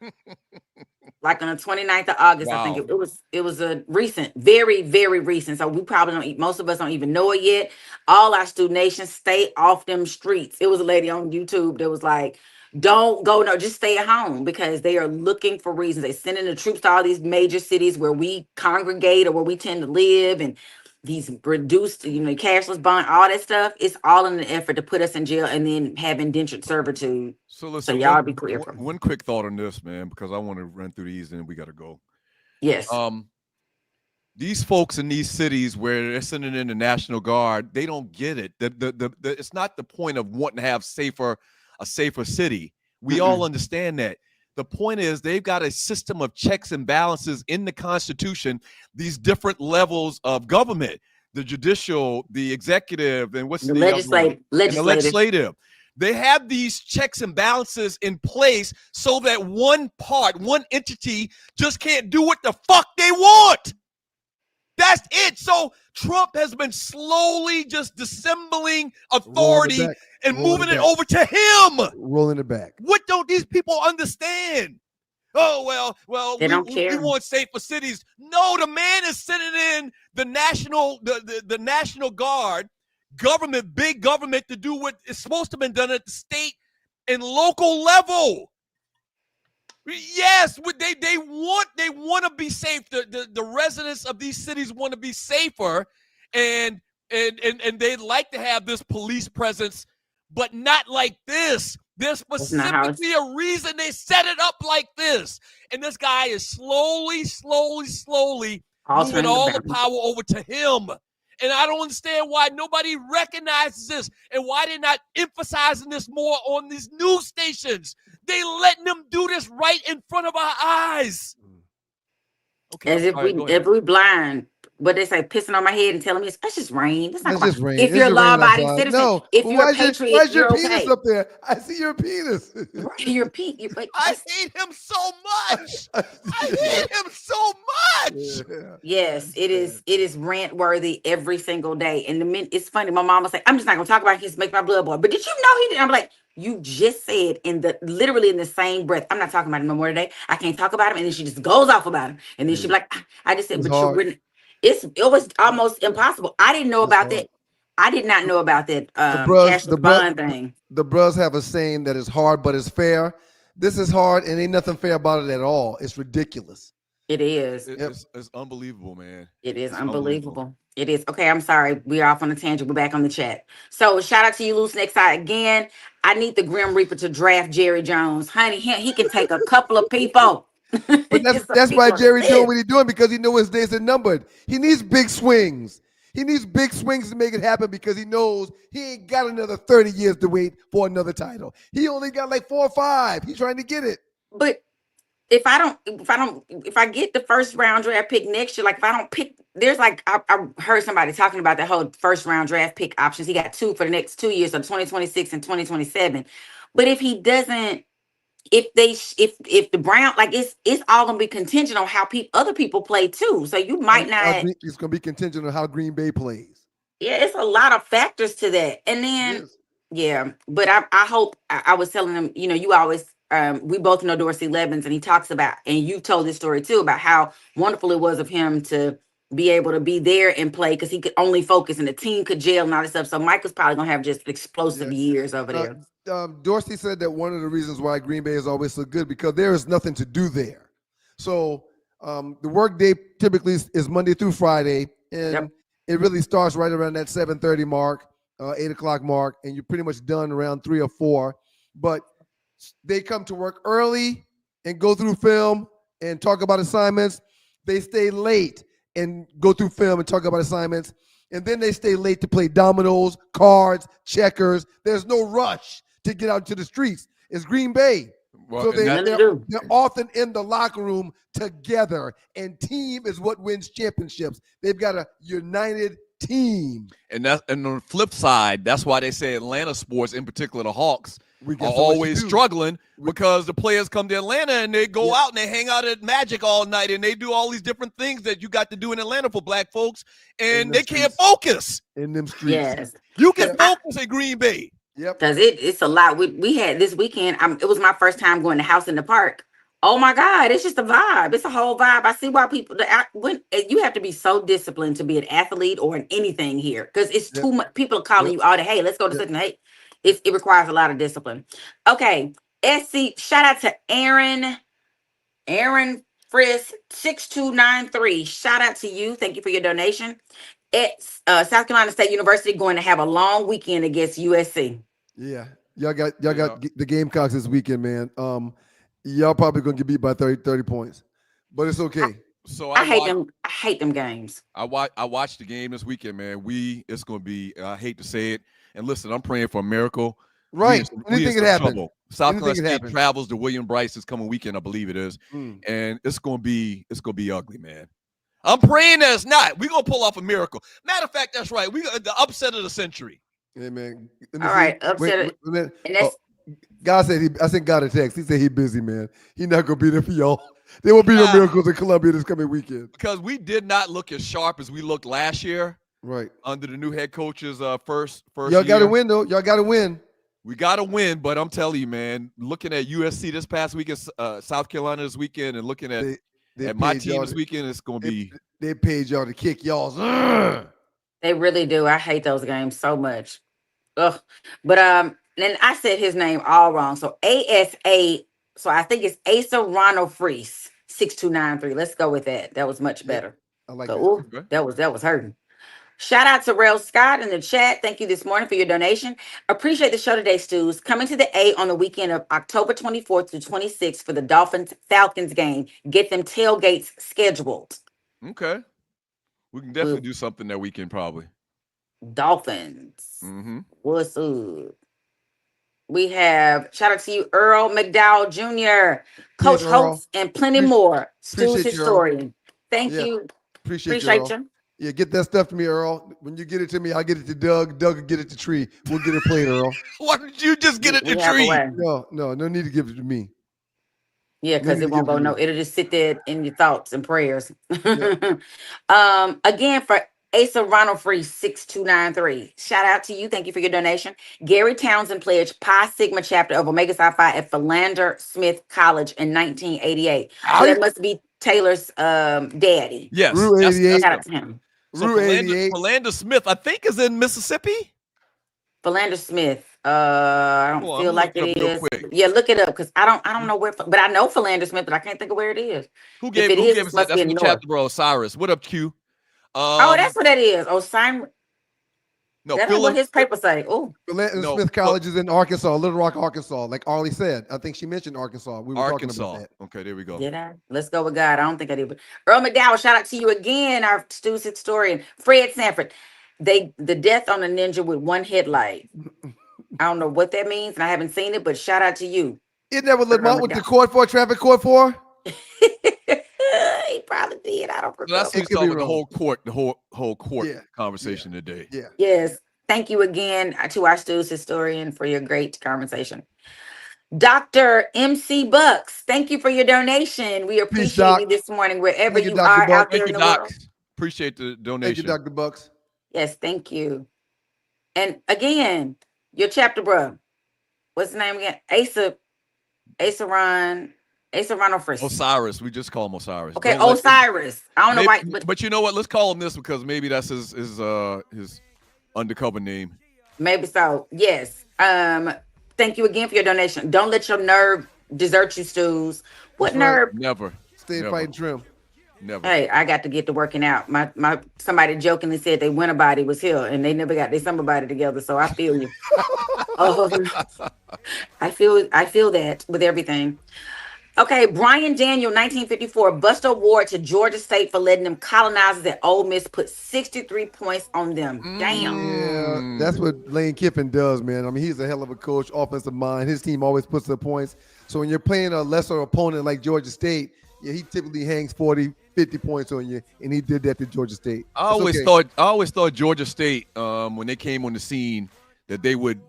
Like on the 29th of August, I think Wow. it was a recent, very, very recent. So we probably don't, most of us don't even know it yet. All our student nations, stay off them streets. It was a lady on YouTube that was like, don't go, no, just stay at home, because they are looking for reasons. They sending the troops to all these major cities where we congregate or where we tend to live, and these reduced, cashless bond, all that stuff. It's all in an effort to put us in jail and then have indentured servitude. So listen, y'all be clear. one quick thought on this, man, because I want to run through these and we got to go. Yes. These folks in these cities where they're sending in the National Guard, they don't get it. It's not the point of wanting to have a safer city. We all understand that. The point is they've got a system of checks and balances in the Constitution, these different levels of government, the judicial, the executive, and what's the legislative. They have these checks and balances in place so that one entity just can't do what the fuck they want. That's it. So Trump has been slowly just dissembling authority and moving it over to him. Rolling it back. What don't these people understand? Oh, well, they don't care. We want safer cities. No, the man is sending in the National Guard, big government, to do what is supposed to have been done at the state and local level. Yes, they want to be safe. The residents of these cities want to be safer, and they'd like to have this police presence, but not like this. There's specifically a reason they set it up like this. And this guy is slowly moving all the power over to him. And I don't understand why nobody recognizes this and why they're not emphasizing this more on these news stations. They letting them do this right in front of our eyes. Okay, as if we blind. What they say, pissing on my head and telling me it's just rain. It's not just rain. If you're a law-abiding citizen, no. if you're a patriot, why's your you're penis okay. up there? I see your penis. Your penis. I hate him so much. I hate him so much. Yeah. Yes, it is. It is rant worthy every single day. And it's funny. My mom will say, "I'm just not gonna talk about his make my blood boil." But did you know he did? I'm like, you just said literally in the same breath, I'm not talking about him no more today. I can't talk about him. And then she just goes off about him. And then she'd be like, I just said, but you're. It was almost impossible. I didn't know about that. I did not know about that cashless bond thing. The bros have a saying that is hard, but it's fair. This is hard, and ain't nothing fair about it at all. It's ridiculous. It is. It's unbelievable, man. It's unbelievable. It is. Okay, I'm sorry. We're off on a tangent. We're back on the chat. So shout out to you, Loose Next Side. Again, I need the Grim Reaper to draft Jerry Jones. Honey, he can take a couple of people. But that's why Jerry doing what he's doing, because he knows his days are numbered. He needs big swings. He needs big swings to make it happen, because he knows he ain't got another 30 years to wait for another title. He only got like 4 or 5. He's trying to get it. But if I get the first round draft pick next year, like if I don't pick, there's like I heard somebody talking about that whole first round draft pick options. He got 2 for the next 2 years, so 2026 and 2027. But if he doesn't, if the Brown, like it's all gonna be contingent on how other people play too. So you might not. It's gonna be contingent on how Green Bay plays. Yeah, it's a lot of factors to that. And then but I hope I was telling him, you always we both know Dorsey Levens, and he talks about, and you told this story too, about how wonderful it was of him to be able to be there and play, because he could only focus and the team could gel and all this stuff. So Mike was probably gonna have just explosive years over there. Dorsey said that one of the reasons why Green Bay is always so good, because there is nothing to do there. So the work day typically is Monday through Friday, and it really starts right around that 7:30 mark. 8 o'clock mark, and you're pretty much done around 3 or 4. But they come to work early and go through film and talk about assignments. They stay late and go through film and talk about assignments. And then they stay late to play dominoes, cards, checkers. There's no rush to get out to the streets. It's Green Bay. Well, So and they're often in the locker room together, and team is what wins championships. They've got a united team. And on the flip side, that's why they say Atlanta sports, in particular the Hawks, We are got so much always to do. struggling because the players come to Atlanta and they go out and they hang out at Magic all night and they do all these different things that you got to do in Atlanta for black folks, and they can't focus. In them streets. Yes. You can focus in Green Bay. Yep. Because it's a lot. We had this weekend. It was my first time going to House in the Park. Oh my God, it's just a vibe. It's a whole vibe. I see why people when you have to be so disciplined to be an athlete or in anything here, because it's too much. People are calling you all day. Hey, let's go to such and hey. It requires a lot of discipline. Okay, SC. Shout out to Aaron Frisk 6293. Shout out to you. Thank you for your donation. It's South Carolina State University going to have a long weekend against USC. Yeah. Y'all got the Gamecocks this weekend, man. Y'all probably gonna get beat by 30 points, but it's okay. I hate them games. I watched the game this weekend, man. It's gonna be. I hate to say it, and listen, I'm praying for a miracle. Right. Anything can happen. Trouble. South Carolina State happen. travels to William Bryce this coming weekend, I believe it is, and it's gonna be ugly, man. I'm praying that it's not. We're gonna pull off a miracle. Matter of fact, that's right. We got the upset of the century. Hey, man. All right, upset. And that's God said I sent God a text. He said he's busy, man. He's not gonna be there for y'all. There will be no miracles in Columbia this coming weekend. Because we did not look as sharp as we looked last year. Right. Under the new head coach's first Y'all got to win, though. Y'all got to win. We got to win, but I'm telling you, man, looking at USC this past weekend, South Carolina this weekend, and looking at my team this weekend, it's going to be. They paid y'all to kick y'all's. They really do. I hate those games so much. Ugh. But then I said his name all wrong. So ASA. So I think it's Asa Ronald Freese 6293. Let's go with that. That was much better. I like that. that. That was hurting. Shout out to Rail Scott in the chat. Thank you this morning for your donation. Appreciate the show today, Stews. Coming to the A on the weekend of October 24th to 26th for the Dolphins-Falcons game. Get them tailgates scheduled. Okay. We can definitely do something that weekend, probably. Dolphins. Mm-hmm. What's up? We have, shout out to you, Earl McDowell Jr., Coach Holtz, and plenty more. Stu's historian. Thank you. Appreciate you. Yeah, get that stuff to me, Earl. When you get it to me, I'll get it to Doug. Doug will get it to Tree. We'll get it played, Earl. Why don't you just get it to Tree? No need to give it to me. Yeah, because it won't go no. It'll just sit there in your thoughts and prayers. Yeah. Again, for Asa Ronald Free 6293. Shout out to you. Thank you for your donation. Gary Townsend pledged Pi Sigma chapter of Omega Psi Phi at Philander Smith College in 1988. So that must be Taylor's daddy. Yes. Shout out to him. So Philander Smith, I think, is in Mississippi. Philander Smith. I don't feel like it is. Yeah, look it up because I don't know where, but I know Philander Smith, but I can't think of where it is. Who gave us that? That's what chapter, bro. Cyrus. What up, Q? That's what that is. Simon. No, that's what his paper say. Oh, Philander Smith College is in Arkansas, Little Rock, Arkansas. Like Arlie said, I think she mentioned Arkansas. We were talking about that. Okay, there we go. Did I? Let's go with God. I don't think I did. But Earl McDowell, shout out to you again, our Stu's historian, Fred Sanford. The death on a ninja with one headlight. I don't know what that means, and I haven't seen it, but shout out to you. Isn't that what Lamont went to court for, traffic court for? He probably did. I don't remember. That's what he's talking the whole court conversation today. Yeah. Yes. Thank you again to our Stu's historian for your great conversation. Dr. MC Bucks, thank you for your donation. We appreciate you this morning, wherever you are out there in the world. Appreciate the donation. Thank you, Dr. Bucks. Yes, thank you. And again, your chapter, bro. What's the name again? Asa Ronald Frisk. Osiris. We just call him Osiris. Okay, Osiris. I don't know why. But you know what? Let's call him this because maybe that's his undercover name. Maybe so. Yes. Thank you again for your donation. Don't let your nerve desert you, Stews. What nerve? Never. Stay fighting trim. Never. Hey, I got to get to working out. My somebody jokingly said they winter body was here and they never got their summer body together. So I feel you. I feel that with everything. Okay, Brian Daniel, 1954, Buster Award to Georgia State for letting them colonizers at Ole Miss put 63 points on them. Damn. Yeah, that's what Lane Kiffin does, man. I mean, he's a hell of a coach, offensive mind. His team always puts the points. So when you're playing a lesser opponent like Georgia State, yeah, he typically hangs 40, 50 points on you, and he did that to Georgia State. I always thought Georgia State, when they came on the scene, that they would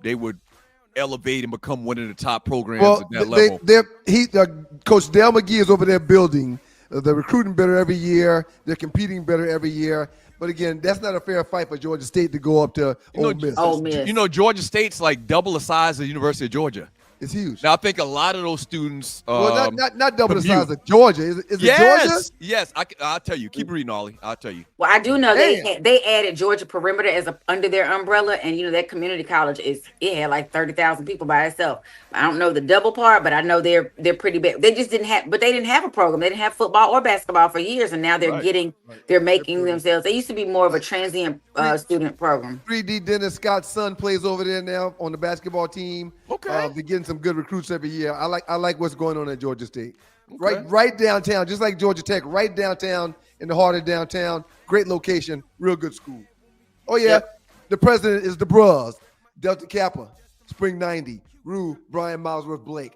elevate and become one of the top programs at that level. Coach Dale McGee is over there building. They're recruiting better every year. They're competing better every year. But again, that's not a fair fight for Georgia State to go up to Ole Miss. Ole Miss. You know, Georgia State's like double the size of the University of Georgia. It's huge. Now I think a lot of those students. Well, not double the size of Georgia. Is it Georgia? Yes. I'll tell you. Keep reading, Ollie. I'll tell you. Well, I do know they added Georgia Perimeter as under their umbrella, and you know that community college had like 30,000 people by itself. I don't know the double part, but I know they're pretty big. They just didn't have a program. They didn't have football or basketball for years, and now they're making themselves. They used to be more of a transient student program. 3D Dennis Scott's son plays over there now on the basketball team. Okay, they're getting some good recruits every year. I like what's going on at Georgia State. Okay. Right downtown, just like Georgia Tech, right downtown in the heart of downtown. Great location, real good school. Oh yeah, The president is the bros. Delta Kappa, Spring 90, Rue, Brian Milesworth Blake.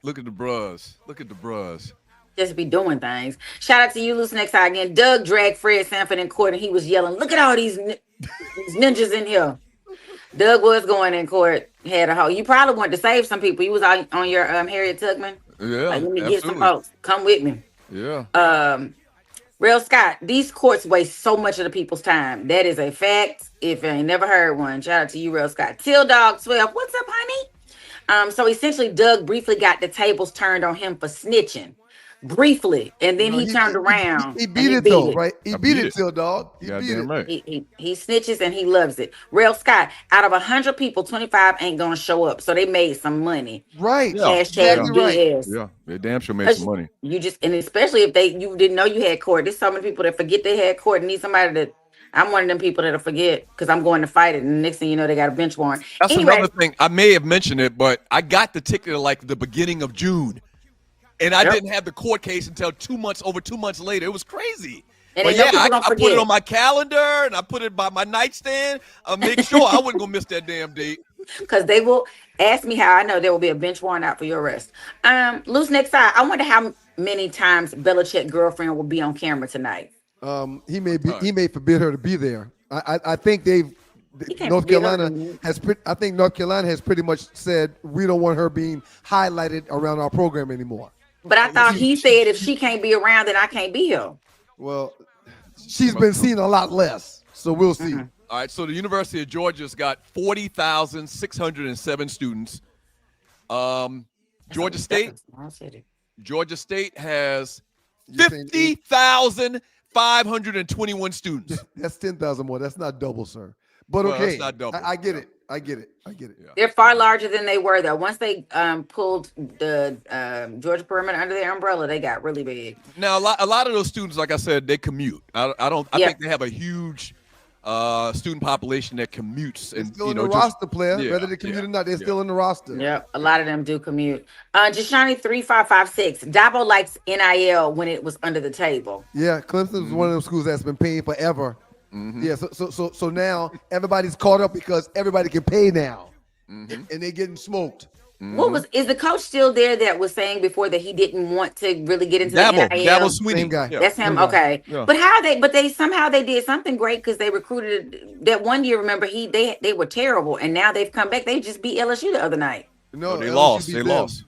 Look at the bros. Look at the bros. Just be doing things. Shout out to you, Loose Next Eye again. Doug dragged Fred Sanford in court and he was yelling, "Look at all these ninjas in here." Doug was going in court, had a hoe. You probably wanted to save some people. You was on your Harriet Tubman. Yeah, like, let me get some folks. Come with me. Yeah. Real Scott, these courts waste so much of the people's time. That is a fact. If you ain't never heard one, shout out to you, Real Scott. Till Dog 12, what's up, honey? So essentially, Doug briefly got the tables turned on him for snitching. Briefly, and then he turned around. He beat it though, right? He beat it, Till Dog. He beat it. Right. He snitches and he loves it. Real Scott, out of 100 people, 25 ain't gonna show up, so they made some money. Right. Hashtag BS. Yeah, they damn sure made some money. You just, and especially if you didn't know you had court. There's so many people that forget they had court and need somebody that. I'm one of them people that'll forget because I'm going to fight it, and the next thing you know, they got a bench warrant. That's another thing. I may have mentioned it, but I got the ticket like the beginning of June. And I didn't have the court case until over 2 months later. It was crazy. And but yeah, I put it on my calendar and I put it by my nightstand. I'll make sure I wasn't going to miss that damn date. Because they will ask me how I know there will be a bench warrant out for your arrest. Loose Next Side, I wonder how many times Belichick's girlfriend will be on camera tonight. He may forbid her to be there. I think North Carolina has pretty much said we don't want her being highlighted around our program anymore. But I thought he said if she can't be around, then I can't be here. Well, she's been seen a lot less, so we'll see. Mm-hmm. All right, so the University of Georgia's got 40,607 students. Georgia State has 50,521 students. That's 10,000 more. That's not double, sir. But okay, that's not double. I get it. Yeah. They're far larger than they were, though. Once they pulled the Georgia Perimeter under their umbrella, they got really big. Now, a lot of those students, like I said, they commute. I think they have a huge student population that commutes. And still in the roster, player. Whether they commute or not, they're still in the roster. Yeah, a lot of them do commute. Jashani 3556. Dabo likes NIL when it was under the table. Yeah, Clemson was one of those schools that's been paying forever. Mm-hmm. Yeah, so now everybody's caught up because everybody can pay now, and they're getting smoked. Mm-hmm. Is the coach still there that was saying before that he didn't want to really get into the NIL? Dabo Sweeney. Same guy. Yeah. That's him. Okay, yeah. But they somehow did something great because they recruited that one year. Remember, they were terrible, and now they've come back. They just beat LSU the other night. No, they lost. They lost.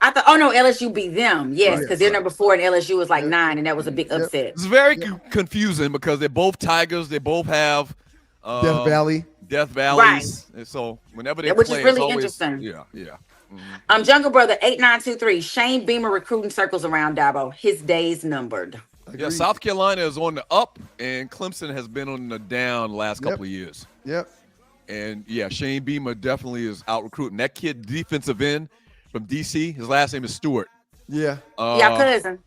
I thought, LSU beat them. Yes, because they're number 4 and LSU was like 9, and that was a big upset. It's very confusing because they're both Tigers. They both have Death Valley. Right. And so whenever they which play, is really it's always, interesting. Yeah. Mm-hmm. Jungle Brother 8923. Shane Beamer recruiting circles around Dabo. His days numbered. Yeah, South Carolina is on the up, and Clemson has been on the down the last couple of years. Yep. And yeah, Shane Beamer definitely is out recruiting. That kid, defensive end from DC, his last name is Stewart. Yeah. Y'all cousin.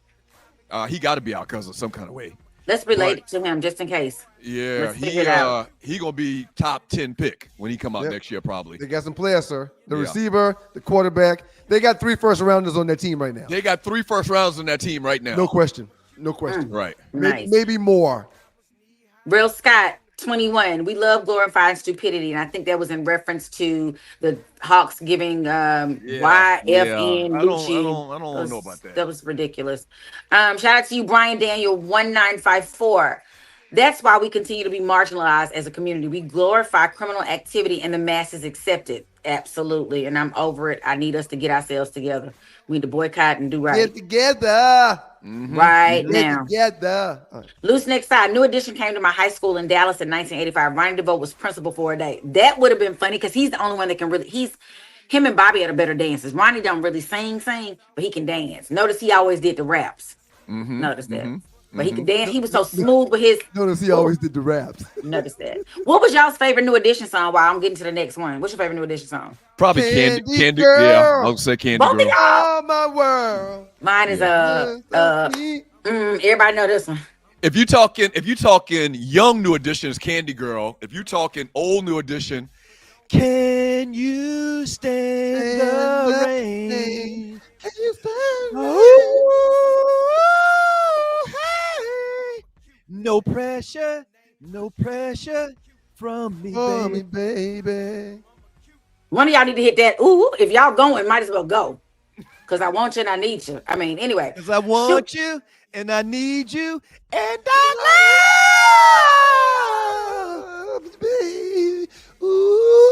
He got to be out because of some kind of way. Let's relate it to him just in case. Yeah, Let's figure it out. he gonna be top 10 pick when he come out next year probably. They got some players, sir. The receiver, the quarterback. They got 3 first-rounders on their team right now. They got 3 first rounds on that team right now. No question. No question. Right. Nice. Maybe more. Real Scott, 21. We love glorifying stupidity, and I think that was in reference to the Hawks giving YFN Lucci. I don't know about that. That was ridiculous. Shout out to you, Brian Daniel 1954. That's why we continue to be marginalized as a community. We glorify criminal activity and the masses accept it. Absolutely. And I'm over it. I need us to get ourselves together. We need to boycott and do right. Get together. Right now. Get together. Loose next side. New Edition came to my high school in Dallas in 1985. Ronnie DeVoe was principal for a day. That would have been funny because he's the only one that can really. Him and Bobby are the better dancers. Ronnie don't really sing, but he can dance. Notice he always did the raps. Notice that. But he could dance. He was so smooth with his. Notice he always did the raps. Notice that. What was y'all's favorite New Edition song? While I'm getting to the next one. What's your favorite New Edition song? Probably Candy Girl. Yeah, I'll say Candy Both of Girl. y'all. Oh, my world. Mine is everybody know this one. If you talking young New Edition, it's Candy Girl. If you talking old New Edition, can you stand the rain? Can you stand the Hey, no pressure from me, rain? baby. Baby. One of y'all need to hit that. Ooh, if y'all going, might as well go. Because I want you and I need you. I mean, anyway. Because I want you and I need you and I love you, baby. Ooh.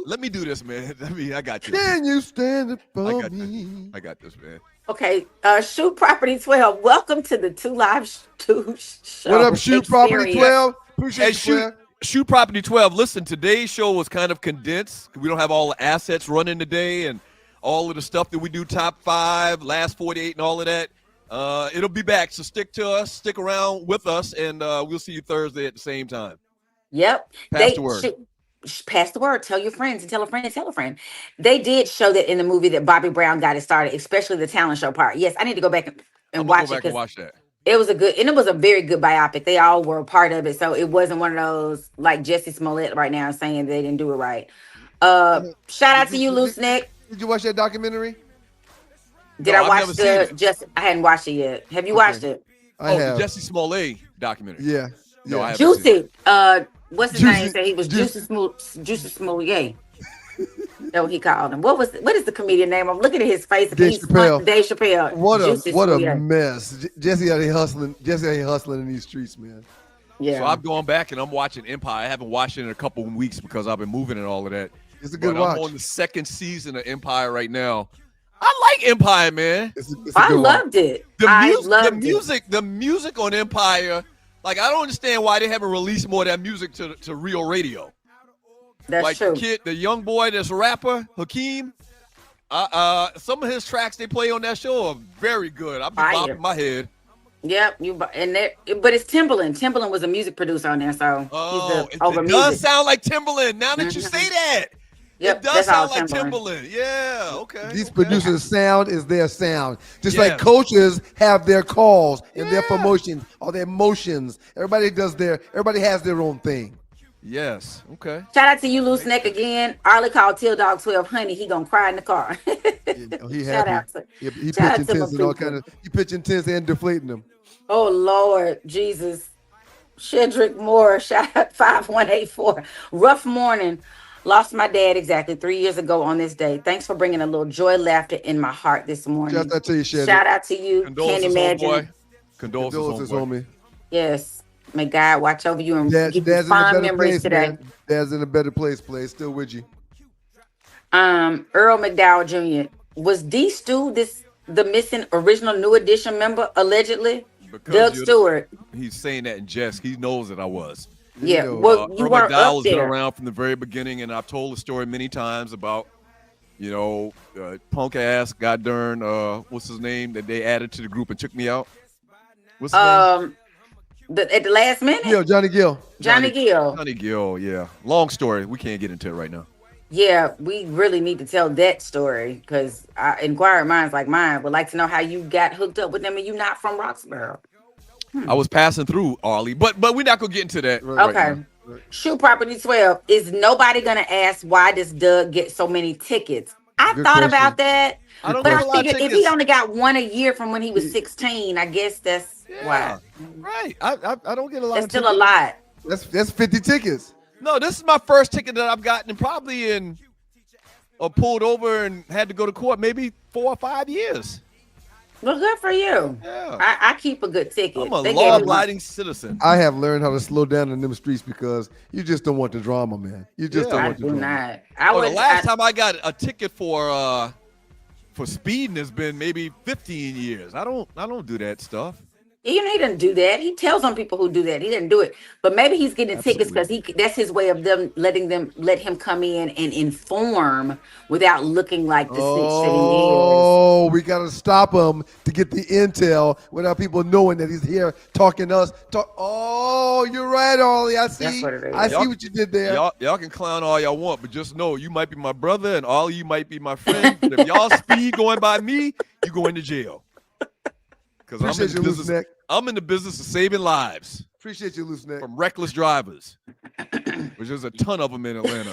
Let me do this, man. I got this. Can you stand it for me? I got this, man. Okay, Shoot Property 12. Welcome to the Two Live Show. What up, Shoot Property 12? Appreciate you, Shoot Property 12. Listen, today's show was kind of condensed. We don't have all the assets running today and all of the stuff that we do, top 5, last 48 and all of that. It'll be back, so stick to us, stick around with us, and we'll see you Thursday at the same time. Yep. Pass the word. Pass the word. Tell your friends and tell a friend and tell a friend. They did show that in the movie that Bobby Brown got it started, especially the talent show part. Yes, I need to go back and watch it. Watch that. It was a very good biopic. They all were a part of it. So it wasn't one of those like Jesse Smollett right now saying they didn't do it right. Shout out to you, Loose Neck. Did you watch that documentary? Did I watch I hadn't watched it yet. Have you watched it? I have. The Jesse Smollett documentary. Yeah. No, I haven't Juicy. seen it. What's his name? Said he was Juicy Smollett. That's what he called him. What is the comedian name? I'm looking at his face. Dave Chappelle. Dave Chappelle. What a mess. Jesse out here hustling. In these streets, man. Yeah. So I'm going back and I'm watching Empire. I haven't watched it in a couple of weeks because I've been moving and all of that. It's a good watch. I'm on the 2nd season of Empire right now. I like Empire, man. I loved it. The music on Empire. Like, I don't understand why they haven't released more of that music to real radio. That's true. The young boy that's a rapper, Hakeem, some of his tracks they play on that show are very good. I'm bopping my head. Yep, but it's Timbaland. Timbaland was a music producer on there, so it does sound like Timbaland. Now that you say that, yep, it does sound like Timbaland. Yeah, okay. These producers' sound is their sound. Just like coaches have their calls and their promotions or their motions. Everybody has their own thing. Yes. Okay. Shout out to you, Loose Neck again. Arlie called Till Dog 12 honey. He gonna cry in the car. Shout out to he pitching tents and all kind of. He pitching tents and deflating them. Oh Lord Jesus. Shedrick Moore. Shout out 5184. Rough morning. Lost my dad exactly 3 years ago on this day. Thanks for bringing a little joy, laughter in my heart this morning. Shout out to you, Shedrick. Shout out to you. Can't imagine. Condolences, homie. Yes. May God watch over you and give you fond memories today. Man. Dad's in a better place, still with you. Earl McDowell Jr. Was D. Stu the missing original New Edition member, allegedly? Because Doug Stewart. He's saying that in jest. He knows that I was. Yeah, well, you weren't up has there. been around from the very beginning, and I've told the story many times about, punk ass, goddamn, what's his name, that they added to the group and took me out. What's his name? At the last minute? Johnny Gill. Johnny Gill. Johnny Gill, yeah. Long story. We can't get into it right now. Yeah, we really need to tell that story because inquiring minds like mine would like to know how you got hooked up with them and you not from Roxborough. I was passing through Arley, but we're not gonna get into that. Right. Okay. Shoe Property 12. Is nobody gonna ask why does Doug get so many tickets? I Good thought question. about that. I don't But get I a lot of figured if tickets. he only got one a year from when he was 16, I guess that's why. Right. I don't get a lot That's of still tickets. a lot. That's 50 tickets. No, this is my first ticket that I've gotten probably in pulled over and had to go to court maybe 4 or 5 years. Well, good for you. Yeah. I keep a good ticket. I'm a They gave me one. law-abiding citizen. I have learned how to slow down in them streets because you just don't want the drama, man. You just don't I want the do drama. not. I The would. last time I got a ticket for speeding has been maybe 15 years. I don't do that stuff. You know, he didn't do that. He tells on people who do that. He didn't do it. But maybe he's getting tickets because that's his way of let him come in and inform without looking like the snitch that he is. Oh, we got to stop him to get the intel without people knowing that he's here talking to us. Oh, you're right, Arlie. I see. That's what it is. I see what you did there. Y'all can clown all y'all want, but just know you might be my brother and all of you might be my friend. But if y'all speed going by me, you go into jail. Because Appreciate you, loose neck. I'm in the business of saving lives Appreciate you, loose neck. from reckless drivers, which there's a ton of them in Atlanta.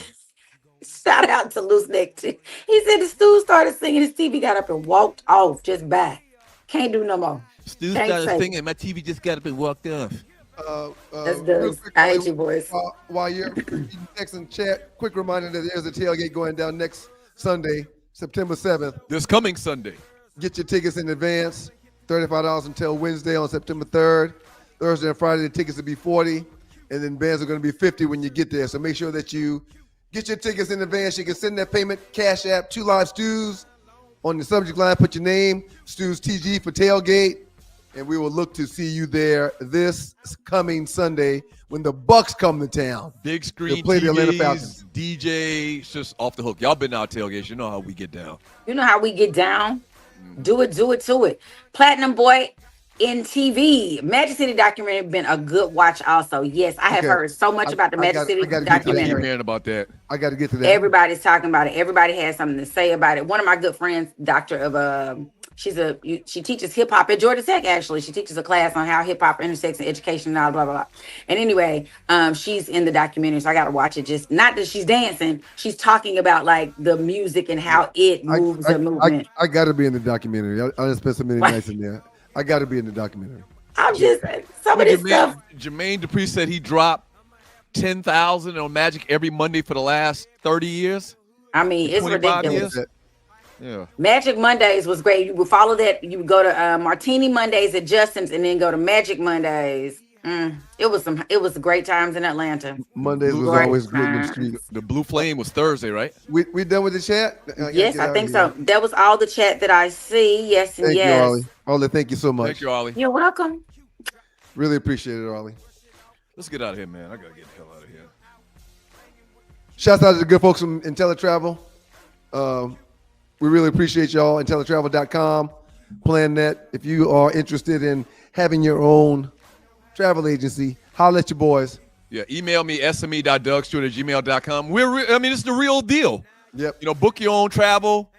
Shout out to Loose Neck too. He said the Stu started singing. His TV got up and walked off. Just by. Can't do no more. Stu Can't started say. singing, my TV just got up and walked off. That's Real Doug. quick, I hate you, boys. While you're texting chat, quick reminder that there's a tailgate going down next Sunday, September 7th. This coming Sunday. Get your tickets in advance. $35 until Wednesday on September 3rd. Thursday and Friday, the tickets will be $40, and then bands are going to be $50 when you get there. So make sure that you get your tickets in advance. You can send that payment, Cash App, 2 Live Stews. On the subject line, put your name, Stews TG for tailgate, and we will look to see you there this coming Sunday when the Bucks come to town. Big screen to play the Atlanta TVs, Falcons. DJ, it's just off the hook. Y'all been out tailgates. You know how we get down. You know how we get down? Do it to it. Platinum Boy in TV. Magic City documentary been a good watch also. Yes, I have heard so much about the Magic City I keep documentary. hearing about that. I got to get to that. Everybody's talking about it. Everybody has something to say about it. One of my good friends, doctor of she teaches hip hop at Georgia Tech. Actually, she teaches a class on how hip hop intersects in education and all blah blah blah. And anyway, she's in the documentary, so I got to watch it. Just not that she's dancing, she's talking about like the music and how it moves the movement. I got to be in the documentary. I spent so many nights in there. I got to be in the documentary. I'm just some of this stuff. Jermaine Dupri said he dropped 10,000 on Magic every Monday for the last 30 years. I mean, it's 25 ridiculous. years. Yeah. Magic Mondays was great. You would follow that. You would go to Martini Mondays at Justin's, and then go to Magic Mondays. It was great times in Atlanta. Mondays was Great always good in the times. street. The Blue Flame was Thursday, right? We done with the chat? Yes, I think so. That was all the chat that I see. Yes and Thank yes. you, Ollie. Ollie, thank you so much. Thank you, Ollie. You're welcome. Really appreciate it, Ollie. Let's get out of here, man. I got to get the hell out of here. Shouts out to the good folks from IntelliTravel. We really appreciate y'all. IntelliTravel.com. Plan that. If you are interested in having your own travel agency, holler at your boys. Yeah, email me, sme.dougstewart@gmail.com. It's the real deal. Yep. You know, book your own travel,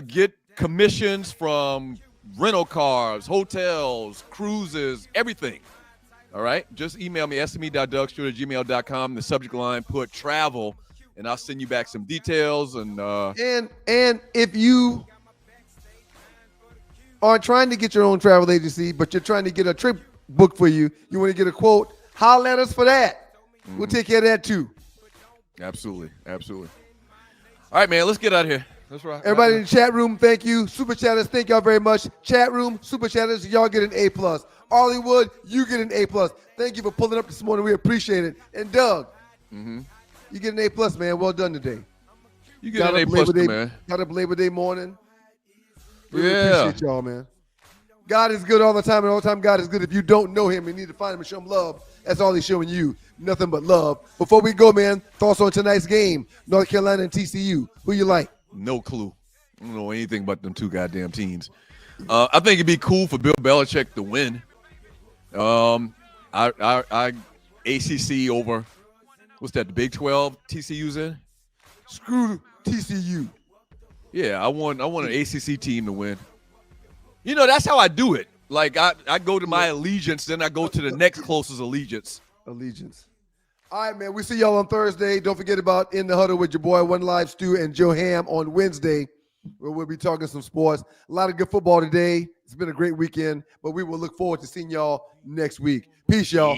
get commissions from rental cars, hotels, cruises, everything. All right? Just email me, sme.dougstewart@gmail.com. The subject line, put travel, and I'll send you back some details. And if you are trying to get your own travel agency, but you're trying to get a trip booked for you, you want to get a quote, holler at us for that. We'll take care of that too. Absolutely. Absolutely. All right, man, let's get out of here. Let's rock. Everybody in the chat room, thank you. Super chatters, thank y'all very much. Chat room, super chatters, y'all get an A+. Arleywood, you get an A+. Thank you for pulling up this morning. We appreciate it. And Doug, you get an A+, man. Well done today. You get an A+, man. Got up Labor Day morning. Really Yeah. appreciate y'all, man. God is good all the time, and all the time God is good. If you don't know him, you need to find him and show him love. That's all he's showing you. Nothing but love. Before we go, man, thoughts on tonight's game, North Carolina and TCU. Who you like? No clue. I don't know anything about them two goddamn teams. I think it'd be cool for Bill Belichick to win. I ACC over. What's that? The Big 12 TCU's in. Screw TCU. Yeah, I want an ACC team to win. You know, that's how I do it. Like I go to my allegiance, then I go to the next closest allegiance. Allegiance. All right, man. We see y'all on Thursday. Don't forget about In the Huddle with your boy One Live Stu and Joe Ham on Wednesday, where we'll be talking some sports. A lot of good football today. It's been a great weekend, but we will look forward to seeing y'all next week. Peace, y'all.